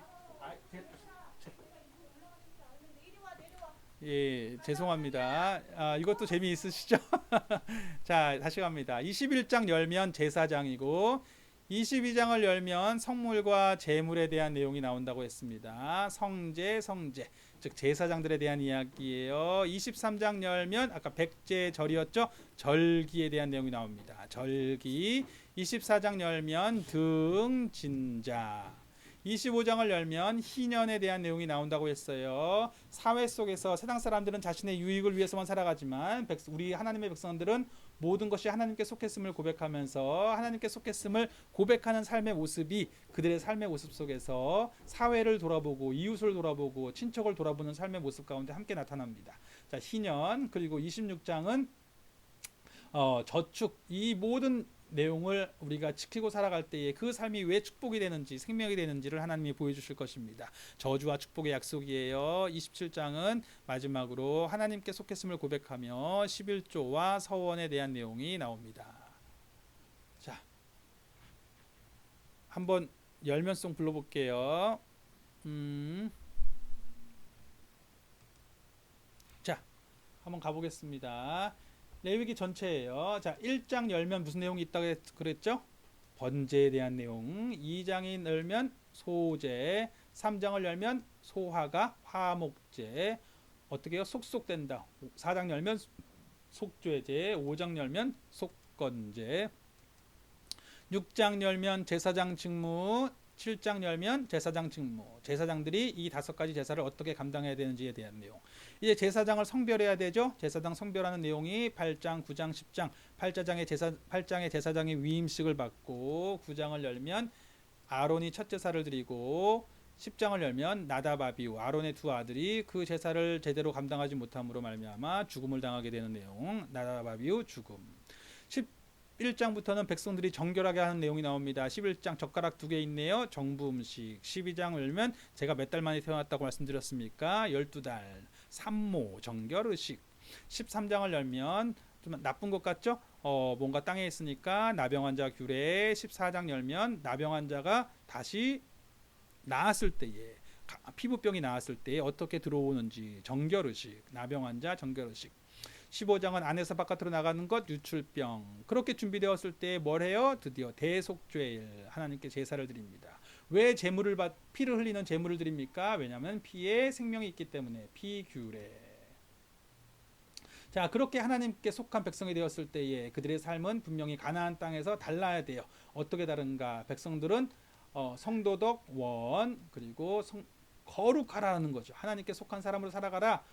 예, 죄송합니다. 이것도 재미있으시죠? 자, 다시 갑니다. 21장 열면 제사장이고 22장을 열면 성물과 제물에 대한 내용이 나온다고 했습니다. 성제, 즉 제사장들에 대한 이야기예요. 23장 열면 아까 백제절이었죠? 절기에 대한 내용이 나옵니다. 절기. 24장 열면 등진자. 25장을 열면 희년에 대한 내용이 나온다고 했어요. 사회 속에서 세상 사람들은 자신의 유익을 위해서만 살아가지만 우리 하나님의 백성들은 모든 것이 하나님께 속했음을 고백하면서 하나님께 속했음을 고백하는 삶의 모습이 그들의 삶의 모습 속에서 사회를 돌아보고 이웃을 돌아보고 친척을 돌아보는 삶의 모습 가운데 함께 나타납니다. 자, 희년. 그리고 26장은 저축. 이 모든 내용을 우리가 지키고 살아갈 때에 그 삶이 왜 축복이 되는지 생명이 되는지를 하나님이 보여주실 것입니다. 저주와 축복의 약속이에요. 27장은 마지막으로 하나님께 속했음을 고백하며 11조와 서원에 대한 내용이 나옵니다. 자, 한번 열면송 불러볼게요. 자, 한번 가보겠습니다. 레위기 전체예요. 자, 1장 열면 무슨 내용이 있다고 그랬죠? 번제에 대한 내용. 2장이 열면 소제. 3장을 열면 소화가 화목제. 어떻게 해요? 속속된다. 4장 열면 속죄제. 5장 열면 속건제. 6장 열면 제사장 직무. 7장 열면 제사장 직무. 제사장들이 이 5가지 제사를 어떻게 감당해야 되는지에 대한 내용. 이제 제사장을 성별해야 되죠. 제사장 성별하는 내용이 8장, 9장, 10장. 8장의 제사장이 위임식을 받고 9장을 열면 아론이 첫 제사를 드리고 10장을 열면 나답 아비후 아론의 두 아들이 그 제사를 제대로 감당하지 못함으로 말미암아 죽음을 당하게 되는 내용. 나답 아비후 죽음. 11장부터는 백성들이 정결하게 하는 내용이 나옵니다. 11장 젓가락 2개 있네요. 정부 음식. 12장을 열면 제가 몇 달 만에 태어났다고 말씀드렸습니까? 12달. 산모 정결 의식. 13장을 열면 좀 나쁜 것 같죠? 뭔가 땅에 있으니까 나병 환자 규례. 14장 열면 나병 환자가 다시 나았을 때에 피부병이 나았을 때에 어떻게 들어오는지 정결 의식. 나병 환자 정결 의식. 15장은 안에서 바깥으로 나가는 것 유출병. 그렇게 준비되었을 때 뭘 해요? 드디어 대속죄일 하나님께 제사를 드립니다. 왜 피를 흘리는 제물을 드립니까? 왜냐하면 피에 생명이 있기 때문에 피규례. 자, 그렇게 하나님께 속한 백성이 되었을 때에 그들의 삶은 분명히 가나안 땅에서 달라야 돼요. 어떻게 다른가? 백성들은 성도덕 원 그리고 거룩하라는 거죠. 하나님께 속한 사람으로 살아가라.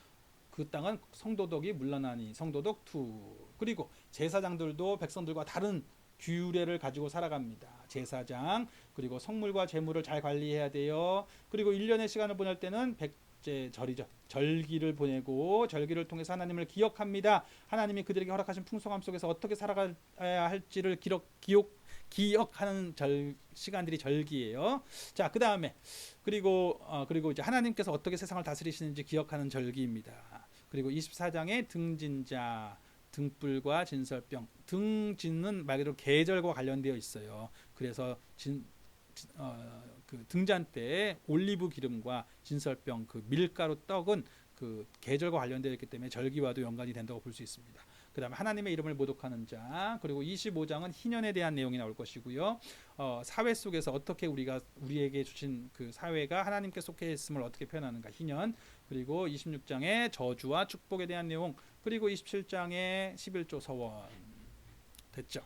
그 땅은 성도덕이 물러나니 성도덕 2. 그리고 제사장들도 백성들과 다른 규례를 가지고 살아갑니다. 제사장 그리고 성물과 제물을 잘 관리해야 돼요. 그리고 1년의 시간을 보낼 때는 백제절이죠. 절기를 보내고 절기를 통해서 하나님을 기억합니다. 하나님이 그들에게 허락하신 풍성함 속에서 어떻게 살아가야 할지를 기억하는 시간들이 절기예요. 자, 그 다음에 그리고 이제 하나님께서 어떻게 세상을 다스리시는지 기억하는 절기입니다. 그리고 24장에 등진자, 등불과 진설병. 등진은 말 그대로 계절과 관련되어 있어요. 그래서 그 등잔 때 올리브 기름과 진설병, 그 밀가루 떡은 그 계절과 관련되어 있기 때문에 절기와도 연관이 된다고 볼 수 있습니다. 그 다음에 하나님의 이름을 모독하는 자. 그리고 25장은 희년에 대한 내용이 나올 것이고요. 사회 속에서 어떻게 우리에게 주신 그 사회가 하나님께 속해 있음을 어떻게 표현하는가. 희년. 그리고 26장에 저주와 축복에 대한 내용. 그리고 27장에 11조 서원. 됐죠?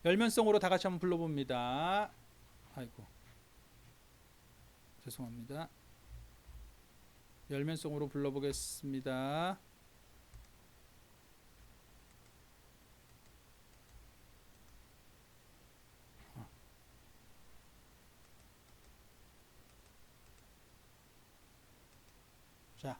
열면성으로 다 같이 한번 불러봅니다. 아이고, 죄송합니다. 열면성으로 불러보겠습니다. 자,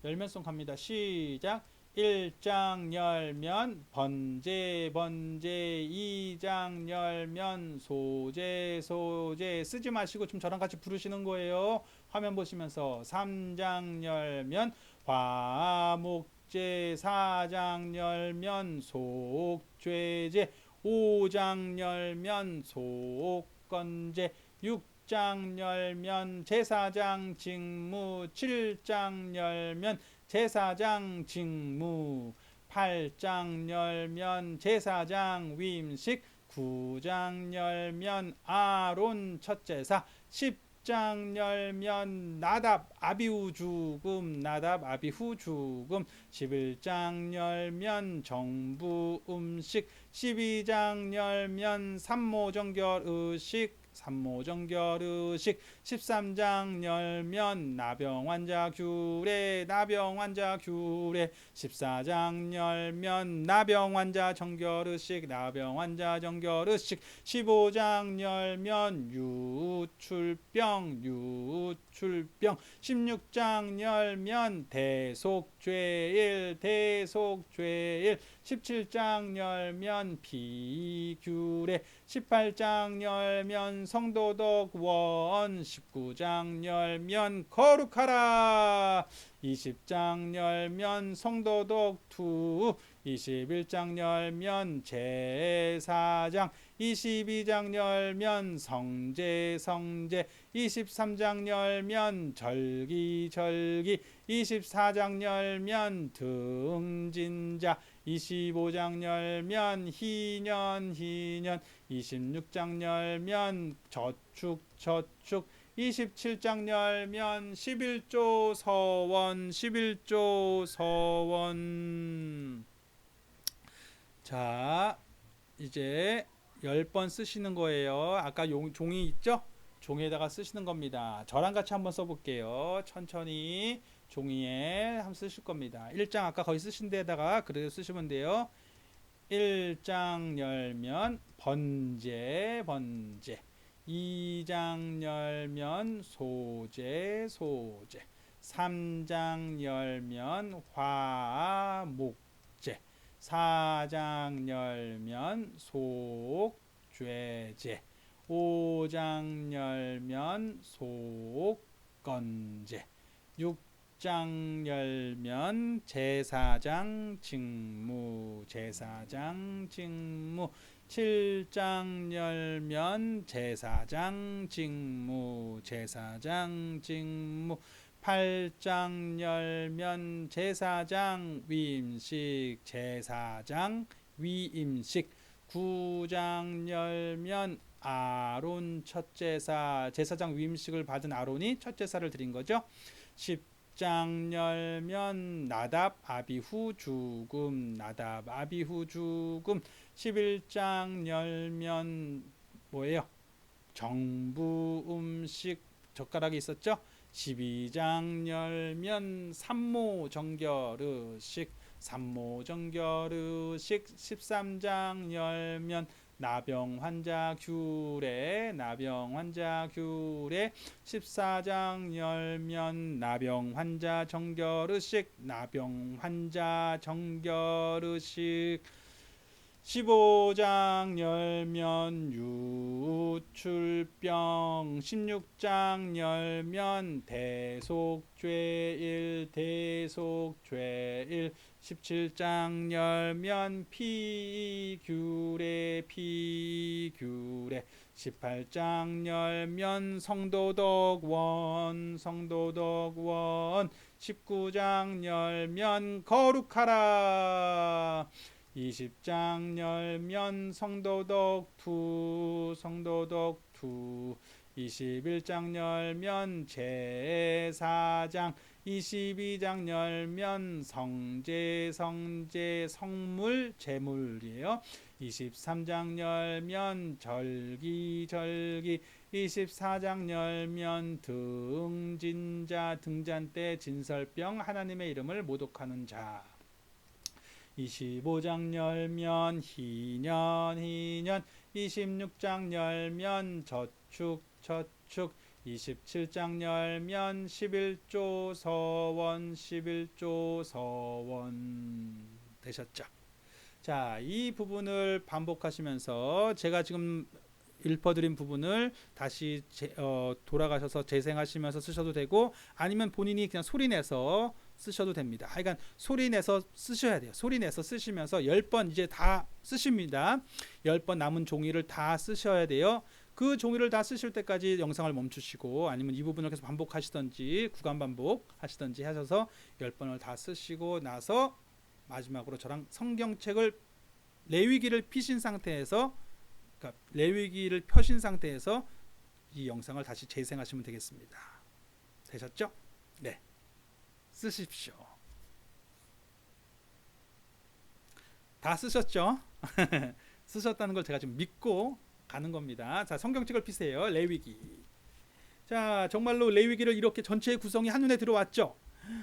열면성 갑니다. 시작. 1장 열면 번제 2장 열면 소제 쓰지 마시고 좀 저랑 같이 부르시는 거예요. 화면 보시면서 3장 열면 화목제 4장 열면 속죄제 5장 열면 속건제 6장 열면 제사장 직무 7장 열면 제사장 직무 8장 열면 제사장 위임식 9장 열면 아론 첫 제사 10장 열면 나답 아비후 죽음 11장 열면 정부 음식 12장 열면 산모 정결 의식 삼모정결의식 13장 열면 나병환자 규례 나병환자 규례 14장 열면 나병환자 정결의식 나병환자 정결의식 15장 열면 유출병 유출병 16장 열면 대속죄일 대속죄일 17장 열면 비규례 18장 열면 성도덕 원 19장 열면 거룩하라 20장 열면 성도덕 투 21장 열면 제사장 22장 열면 성제 성제 23장 열면 절기 절기 24장 열면 등진자 25장 열면 희년 희년 26장 열면 저축 저축 27장 열면 11조 서원 11조 서원. 자, 이제 10번 쓰시는 거예요. 아까 종이 있죠? 종이에다가 쓰시는 겁니다. 저랑 같이 한번 써볼게요. 천천히 종이에 한번 쓰실 겁니다. 1장 아까 거기 쓰신 데다가 그대로 쓰시면 돼요. 1장 열면 번제 번제 2장 열면 소제 소제 3장 열면 화목제 4장 열면 속죄제 5장 열면 속건제 6장 열면 제사장 직무 제사장 직무 7장 열면 제사장 직무 제사장 직무 8장 열면 제사장 위임식 제사장 위임식 9장 열면 아론 첫제사 제사장 위임식을 받은 아론이 첫제사를 드린 거죠. 10장 열면 나답 아비후 죽음 나답 아비후 죽음 11장 열면 뭐예요? 정부 음식 젓가락이 있었죠? 12장 열면 삼모 정결의식 삼모 정결의식 13장 열면 나병 환자 규례 나병 환자 규례 14장 열면 나병 환자 정결의식 나병 환자 정결의식 15장 열면 유출병 16장 열면 대속죄일 대속죄일 17장 열면 피규례 피규례 18장 열면 성도덕 원 성도덕 원 19장 열면 거룩하라 20장 열면 성도덕 투 성도덕 투 21장 열면 제사장 22장 열면 성제 성제 성물 제물이에요. 23장 열면 절기 절기 24장 열면 등진자 등잔 때 진설병 하나님의 이름을 모독하는 자 25장 열면 희년 희년 26장 열면 저축 저축 27장 열면 11조 서원 11조 서원 되셨죠? 자, 이 부분을 반복하시면서 제가 지금 읊어드린 부분을 다시 돌아가셔서 재생하시면서 쓰셔도 되고 아니면 본인이 그냥 소리내서 쓰셔도 됩니다. 하여간 소리내서 쓰셔야 돼요. 소리내서 쓰시면서 10번 이제 다 쓰십니다. 10번 남은 종이를 다 쓰셔야 돼요. 그 종이를 다 쓰실 때까지 영상을 멈추시고 아니면 이 부분을 계속 반복하시던지 구간 반복하시던지 하셔서 10번을 다 쓰시고 나서 마지막으로 저랑 성경책을 레위기를 펴신 상태에서 레위기를 펴신 상태에서 이 영상을 다시 재생하시면 되겠습니다. 되셨죠? 네. 쓰십시오. 다 쓰셨죠? 쓰셨다는 걸 제가 지금 믿고 가는 겁니다. 자, 성경책을 피세요. 레위기. 자, 정말로 레위기를 이렇게 전체의 구성이 한눈에 들어왔죠.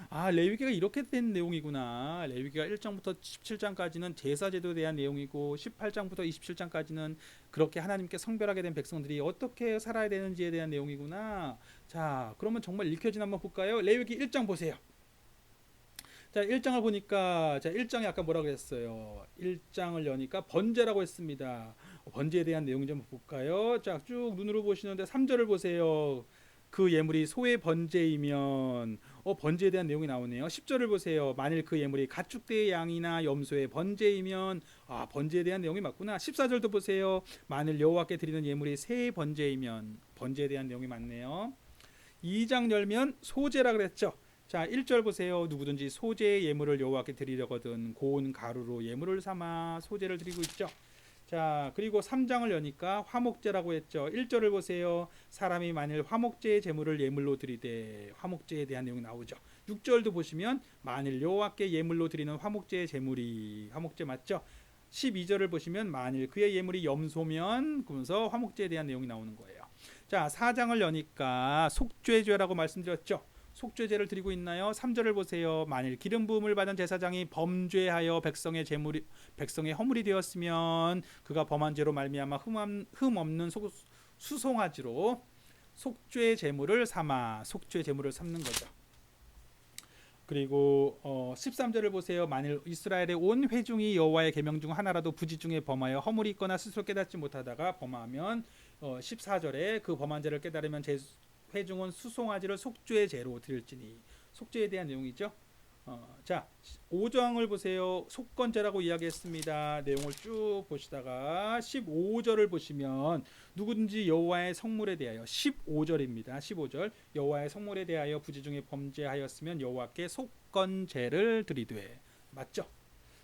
아, 레위기가 이렇게 된 내용이구나. 레위기가 1장부터 17장까지는 제사제도에 대한 내용이고 18장부터 27장까지는 그렇게 하나님께 성별하게 된 백성들이 어떻게 살아야 되는지에 대한 내용이구나. 자, 그러면 정말 읽혀진 한번 볼까요? 레위기 1장 보세요. 자, 1장을 보니까 자, 1장에 아까 뭐라고 했어요? 1장을 여니까 번제라고 했습니다. 번제에 대한 내용 좀 볼까요? 자, 쭉 눈으로 보시는데 3절을 보세요. 그 예물이 소의 번제이면 번제에 대한 내용이 나오네요. 10절을 보세요. 만일 그 예물이 가축대의 양이나 염소의 번제이면 번제에 대한 내용이 맞구나. 14절도 보세요. 만일 여호와께 드리는 예물이 새의 번제이면 번제에 대한 내용이 맞네요. 2장 열면 소제라 그랬죠. 자, 1절 보세요. 누구든지 소제의 예물을 여호와께 드리려거든 고운 가루로 예물을 삼아 소제를 드리고 있죠. 자, 그리고 3장을 여니까 화목제라고 했죠. 1절을 보세요. 사람이 만일 화목제의 제물을 예물로 드리되 화목제에 대한 내용이 나오죠. 6절도 보시면 만일 여호와께 예물로 드리는 화목제의 제물이 화목제 맞죠? 12절을 보시면 만일 그의 예물이 염소면 그러면서 화목제에 대한 내용이 나오는 거예요. 자, 4장을 여니까 속죄죄라고 말씀드렸죠. 속죄제를 드리고 있나요? 3절을 보세요. 만일 기름 부음을 받은 제사장이 범죄하여 백성의 허물이 되었으면 그가 범한 죄로 말미암아 흠 없는 수송아지로 속죄 제물을 삼아 속죄 제물을 삼는 거죠. 그리고 13절을 보세요. 만일 이스라엘의 온 회중이 여호와의 계명 중 하나라도 부지 중에 범하여 허물이 있거나 스스로 깨닫지 못하다가 범하면 14절에 그 범한 죄를 깨달으면 회중은 수송아지를 속죄의 제로 드릴지니 속죄에 대한 내용이죠. 자, 5장을 보세요. 속건제라고 이야기했습니다. 내용을 쭉 보시다가 15절을 보시면 누구든지 여호와의 성물에 대하여 15절입니다. 15절 여호와의 성물에 대하여 부지 중에 범죄하였으면 여호와께 속건제를 드리되 맞죠?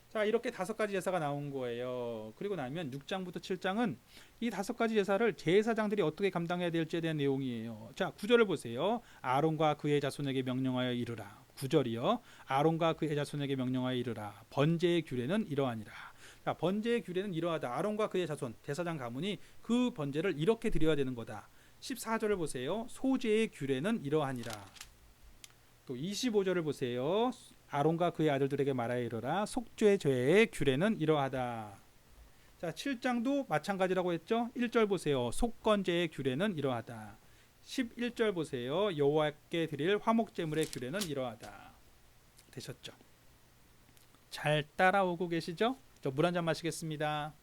자, 이렇게 5가지 제사가 나온 거예요. 그리고 나면 6장부터 7장은 이 5가지 제사를 제사장들이 어떻게 감당해야 될지에 대한 내용이에요. 자, 9절을 보세요. 아론과 그의 자손에게 명령하여 이르라. 9절이요. 아론과 그의 자손에게 명령하여 이르라. 번제의 규례는 이러하니라. 자, 번제의 규례는 이러하다. 아론과 그의 자손, 제사장 가문이 그 번제를 이렇게 드려야 되는 거다. 14절을 보세요. 소제의 규례는 이러하니라. 또 25절을 보세요. 아론과 그의 아들들에게 말하여 이르라. 속죄죄의 규례는 이러하다. 자, 7장도 마찬가지라고 했죠. 1절 보세요. 속건제의 규례는 이러하다. 11절 보세요. 여호와께 드릴 화목제물의 규례는 이러하다. 되셨죠? 잘 따라오고 계시죠? 저 물 한 잔 마시겠습니다.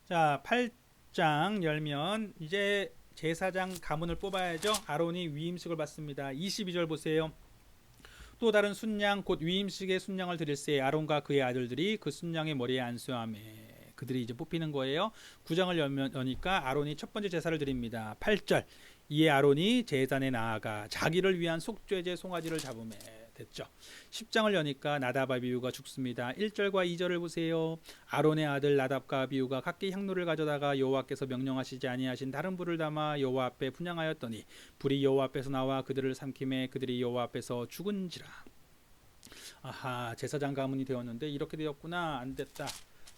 자, 8장 열면 이제 제사장 가문을 뽑아야죠. 아론이 위임식을 받습니다. 22절 보세요. 또 다른 순양 곧 위임식의 순양을 드릴새 아론과 그의 아들들이 그 순양의 머리에 안수하며 그들이 이제 뽑히는 거예요. 9장을 여니까 아론이 첫 번째 제사를 드립니다. 8절 이에 아론이 제단에 나아가 자기를 위한 속죄제 송아지를 잡으매 됐죠. 10장을 여니까 나답 아비후가 죽습니다. 1절과 2절을 보세요. 아론의 아들 나답과 아비후가 각기 향로를 가져다가 여호와께서 명령하시지 아니하신 다른 불을 담아 여호와 앞에 분향하였더니 불이 여호와 앞에서 나와 그들을 삼키매 그들이 여호와 앞에서 죽은지라. 아하, 제사장 가문이 되었는데 이렇게 되었구나. 안 됐다.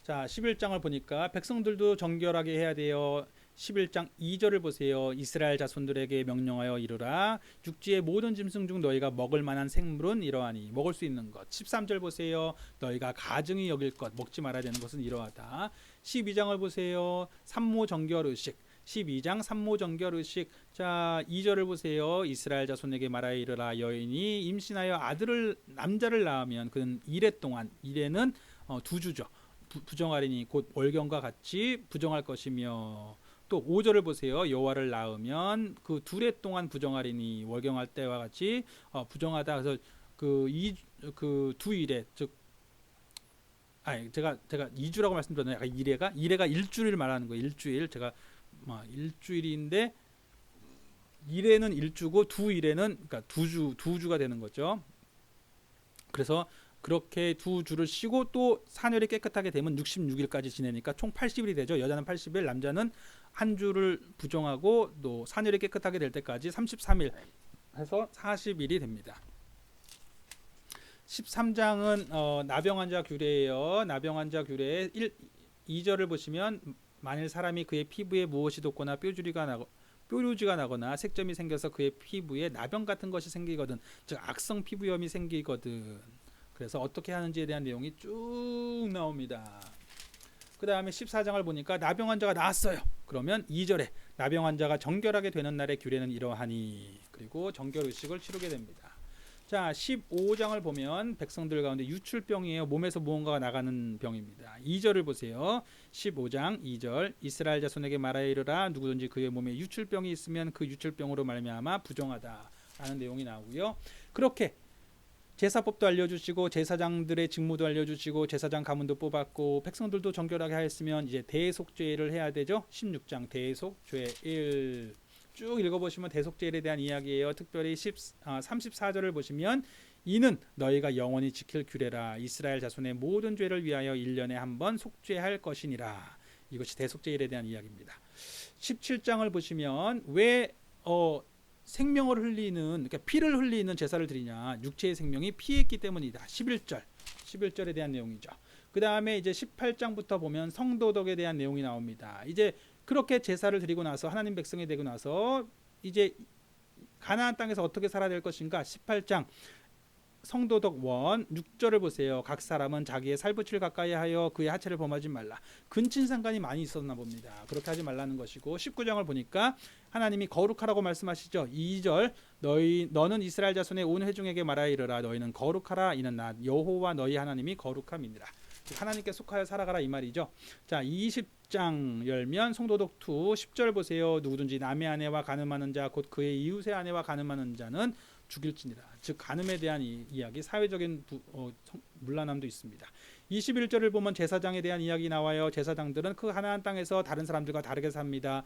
자, 11장을 보니까 백성들도 정결하게 해야 돼요. 11장 2절을 보세요. 이스라엘 자손들에게 명령하여 이르라. 육지의 모든 짐승 중 너희가 먹을 만한 생물은 이러하니 먹을 수 있는 것. 13절 보세요. 너희가 가증히 여길 것 먹지 말아야 되는 것은 이러하다. 12장을 보세요. 산모 정결 의식. 12장 산모 정결 의식. 자, 2절을 보세요. 이스라엘 자손에게 말하여 이르라. 여인이 임신하여 남자를 낳으면 그는 이레 동안 이레는 두 주죠. 부정하리니 곧 월경과 같이 부정할 것이며 또 5절을 보세요. 여호와를 낳으면 그 두레 동안 부정하리니 월경할 때와 같이 부정하다. 그래서 그 두 일에 즉 제가 2주라고 말씀드렸나요? 약간 이래가 일주일을 말하는 거예요. 일주일. 제가 일주일인데 일에는 일주고 두 일에는 그러니까 두 주가 되는 거죠. 그래서 그렇게 두 주를 쉬고 또 산열이 깨끗하게 되면 66일까지 지내니까 총 80일이 되죠. 여자는 80일, 남자는 한 주를 부정하고 또 산열이 깨끗하게 될 때까지 33일 해서 40일이 됩니다. 13장은 나병환자 규례예요. 나병환자 규례 2절을 보시면 만일 사람이 그의 피부에 무엇이 돋거나 뾰루지가 나거나 색점이 생겨서 그의 피부에 나병 같은 것이 생기거든, 즉 악성 피부염이 생기거든. 그래서 어떻게 하는지에 대한 내용이 쭉 나옵니다. 그 다음에 14장을 보니까 나병 환자가 나았어요. 그러면 2절에 나병 환자가 정결하게 되는 날의 규례는 이러하니, 그리고 정결 의식을 치르게 됩니다. 자, 15장을 보면 백성들 가운데 유출병이에요. 몸에서 무언가가 나가는 병입니다. 2절을 보세요. 15장 2절, 이스라엘 자손에게 말하여 이르라, 누구든지 그의 몸에 유출병이 있으면 그 유출병으로 말미암아 부정하다 라는 내용이 나오고요. 그렇게 제사법도 알려주시고 제사장들의 직무도 알려주시고 제사장 가문도 뽑았고 백성들도 정결하게 하였으면 이제 대속죄를 해야 되죠. 16장 대속죄 1, 쭉 읽어보시면 대속죄에 대한 이야기예요. 특별히 34절을 보시면 이는 너희가 영원히 지킬 규례라, 이스라엘 자손의 모든 죄를 위하여 1년에 한 번 속죄할 것이니라. 이것이 대속죄에 대한 이야기입니다. 17장을 보시면 왜 생명을 흘리는, 그러니까 피를 흘리는 제사를 드리냐, 육체의 생명이 피했기 때문이다. 11절에 대한 내용이죠. 그 다음에 이제 18장부터 보면 성도덕에 대한 내용이 나옵니다. 이제 그렇게 제사를 드리고 나서 하나님 백성이 되고 나서 이제 가나안 땅에서 어떻게 살아야 될 것인가. 18장 성도덕 1, 6절을 보세요. 각 사람은 자기의 살붙이를 가까이 하여 그의 하체를 범하지 말라. 근친상간이 많이 있었나 봅니다. 그렇게 하지 말라는 것이고, 19장을 보니까 하나님이 거룩하라고 말씀하시죠. 2절, 너는 이스라엘 자손의 온 회중에게 말하여 이르라, 너희는 거룩하라, 이는 나 여호와 너희 하나님이 거룩함이니라. 하나님께 속하여 살아가라 이 말이죠. 자, 20장 열면 성도덕 2, 10절 보세요. 누구든지 남의 아내와 간음하는 자, 곧 그의 이웃의 아내와 간음하는 자는 죽일지니라. 즉 간음에 대한 이야기, 사회적인 문란함도 있습니다. 21절을 보면 제사장에 대한 이야기 나와요. 제사장들은 그 가나안 땅에서 다른 사람들과 다르게 삽니다.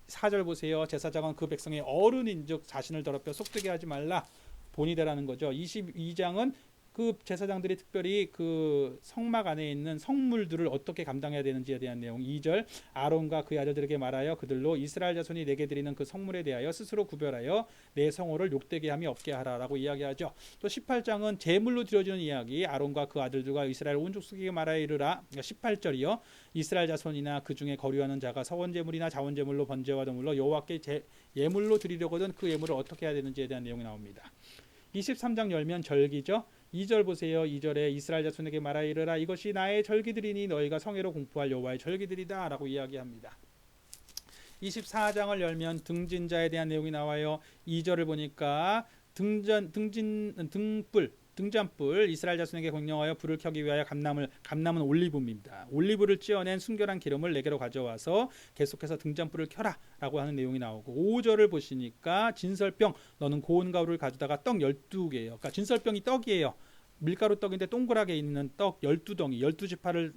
4절 보세요. 제사장은 그 백성의 어른인즉 자신을 더럽혀 속되게 하지 말라, 본이 되라는 거죠. 22장은 그 제사장들이 특별히 그 성막 안에 있는 성물들을 어떻게 감당해야 되는지에 대한 내용. 2절, 아론과 그의 아들들에게 말하여 그들로 이스라엘 자손이 내게 드리는 그 성물에 대하여 스스로 구별하여 내 성호를 욕되게 함이 없게 하라라고 이야기하죠. 또 18장은 제물로 드려지는 이야기. 아론과 그 아들들과 이스라엘 온 족속에게 말하여 이르라. 18절이요. 이스라엘 자손이나 그 중에 거류하는 자가 서원 제물이나 자원 제물로 번제와 도물로 여호와께 예물로 드리려거든 그 예물을 어떻게 해야 되는지에 대한 내용이 나옵니다. 23장 열면 절기죠. 2절 보세요. 2절에 이스라엘 자손에게 말하여 이르라, 이것이 나의 절기들이니 너희가 성회로 공포할 여호와의 절기들이다 라고 이야기합니다. 24장을 열면 등진자에 대한 내용이 나와요. 2절을 보니까 등잔불 이스라엘 자손에게 공명하여 불을 켜기 위하여 감람은 올리브입니다. 올리브를 찌어낸 순결한 기름을 내게로 가져와서 계속해서 등잔불을 켜라 라고 하는 내용이 나오고, 5절을 보시니까 진설병, 너는 고운 가루를 가져다가 떡 12개예요. 그러니까 진설병이 떡이에요. 밀가루 떡인데 동그랗게 있는 떡 12덩이, 12지파를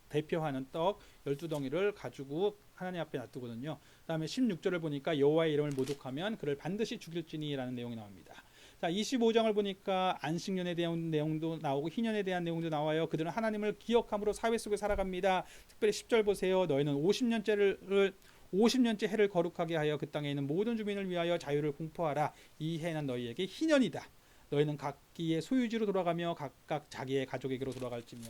대표하는 떡 12덩이를 가지고 하나님 앞에 놔두거든요. 그 다음에 16절을 보니까 여호와의 이름을 모독하면 그를 반드시 죽일지니라는 내용이 나옵니다. 자, 25장을 보니까 안식년에 대한 내용도 나오고 희년에 대한 내용도 나와요. 그들은 하나님을 기억함으로 사회 속에 살아갑니다. 특별히 10절 보세요. 너희는 50년째 해를 거룩하게 하여 그 땅에 있는 모든 주민을 위하여 자유를 공포하라. 이 해는 너희에게 희년이다. 너희는 각기의 소유지로 돌아가며 각각 자기의 가족에게로 돌아갈지며.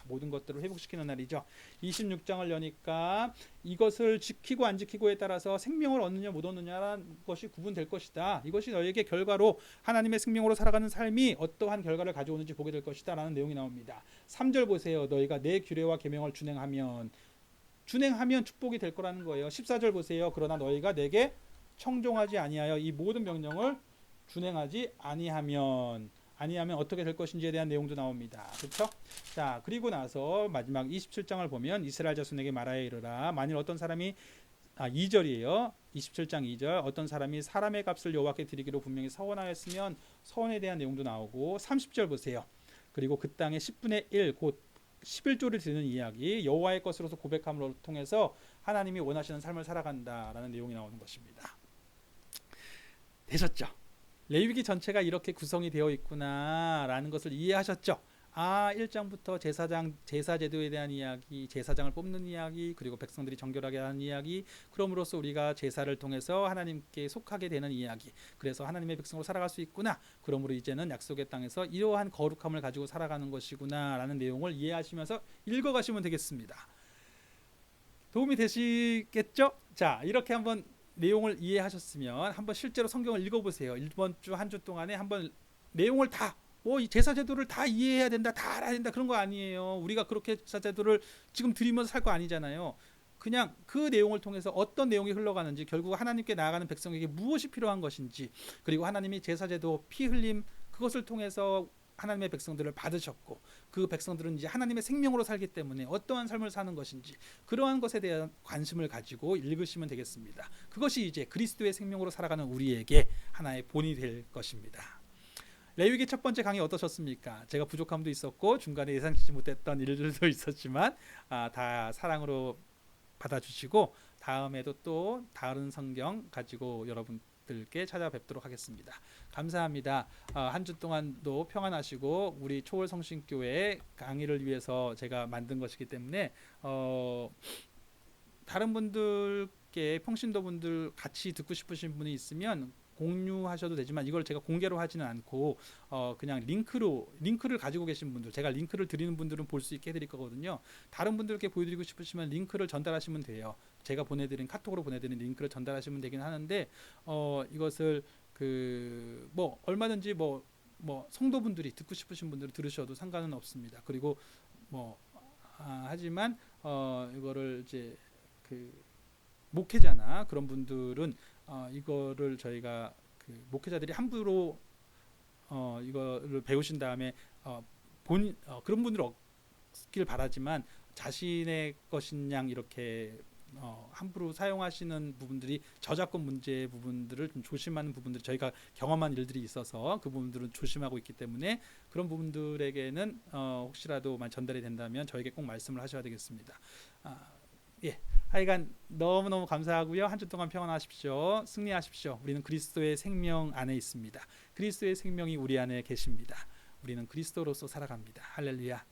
모든 것들을 회복시키는 날이죠. 26장을 여니까 이것을 지키고 안 지키고에 따라서 생명을 얻느냐 못 얻느냐라는 것이 구분될 것이다. 이것이 너희에게 결과로 하나님의 생명으로 살아가는 삶이 어떠한 결과를 가져오는지 보게 될 것이다 라는 내용이 나옵니다. 3절 보세요. 너희가 내 규례와 계명을 준행하면 축복이 될 거라는 거예요. 14절 보세요. 그러나 너희가 내게 청종하지 아니하여 이 모든 명령을 준행하지 아니하면 어떻게 될 것인지에 대한 내용도 나옵니다. 그렇죠? 자, 그리고 나서 마지막 27장을 보면 이스라엘 자손에게 말하여 이르라, 만일 어떤 사람이 2절이에요. 27장 2절, 어떤 사람이 사람의 값을 여호와께 드리기로 분명히 서원하였으면 서원에 대한 내용도 나오고, 30절 보세요. 그리고 그 땅의 10분의 1, 곧 11조를 드리는 이야기, 여호와의 것으로서 고백함을 통해서 하나님이 원하시는 삶을 살아간다라는 내용이 나오는 것입니다. 되셨죠? 레위기 전체가 이렇게 구성이 되어 있구나라는 것을 이해하셨죠? 1장부터 제사 제도에 대한 이야기, 제사장을 뽑는 이야기, 그리고 백성들이 정결하게 하는 이야기, 그럼으로써 우리가 제사를 통해서 하나님께 속하게 되는 이야기, 그래서 하나님의 백성으로 살아갈 수 있구나, 그러므로 이제는 약속의 땅에서 이러한 거룩함을 가지고 살아가는 것이구나 라는 내용을 이해하시면서 읽어가시면 되겠습니다. 도움이 되시겠죠? 자, 이렇게 한번 내용을 이해하셨으면 한번 실제로 성경을 읽어보세요. 이번 주 한 주 동안에 한번 내용을 다 이 제사 제도를 다 이해해야 된다, 다 알아야 된다, 그런 거 아니에요. 우리가 그렇게 제사 제도를 지금 드리면서 살 거 아니잖아요. 그냥 그 내용을 통해서 어떤 내용이 흘러가는지, 결국 하나님께 나아가는 백성에게 무엇이 필요한 것인지, 그리고 하나님이 제사 제도 피 흘림 그것을 통해서 하나님의 백성들을 받으셨고, 그 백성들은 이제 하나님의 생명으로 살기 때문에 어떠한 삶을 사는 것인지, 그러한 것에 대한 관심을 가지고 읽으시면 되겠습니다. 그것이 이제 그리스도의 생명으로 살아가는 우리에게 하나의 본이 될 것입니다. 레위기 첫 번째 강의 어떠셨습니까? 제가 부족함도 있었고 중간에 예상치 못했던 일들도 있었지만 다 사랑으로 받아주시고, 다음에도 또 다른 성경 가지고 여러분들께 찾아뵙도록 하겠습니다. 감사합니다. 한 주 동안도 평안하시고, 우리 초월성신교회 강의를 위해서 제가 만든 것이기 때문에 다른 분들께, 평신도 분들 같이 듣고 싶으신 분이 있으면 공유하셔도 되지만, 이걸 제가 공개로 하지는 않고 그냥 링크를 가지고 계신 분들, 제가 링크를 드리는 분들은 볼 수 있게 해드릴 거거든요. 다른 분들께 보여드리고 싶으시면 링크를 전달하시면 돼요. 제가 카톡으로 보내드린 링크를 전달하시면 되긴 하는데, 이것을 얼마든지 성도분들이 듣고 싶으신 분들은 들으셔도 상관은 없습니다. 그리고 하지만 이거를 이제 목회자나 그런 분들은 이거를 저희가 목회자들이 함부로 이거를 배우신 다음에 그런 분들 없길 바라지만, 자신의 것인 양 이렇게 함부로 사용하시는 부분들이, 저작권 문제 부분들을 좀 조심하는 부분들, 저희가 경험한 일들이 있어서 그 부분들은 조심하고 있기 때문에, 그런 부분들에게는 혹시라도만 전달이 된다면 저에게 꼭 말씀을 하셔야 되겠습니다. 예, 하여간 너무너무 감사하고요. 한 주 동안 평안하십시오. 승리하십시오. 우리는 그리스도의 생명 안에 있습니다. 그리스도의 생명이 우리 안에 계십니다. 우리는 그리스도로서 살아갑니다. 할렐루야.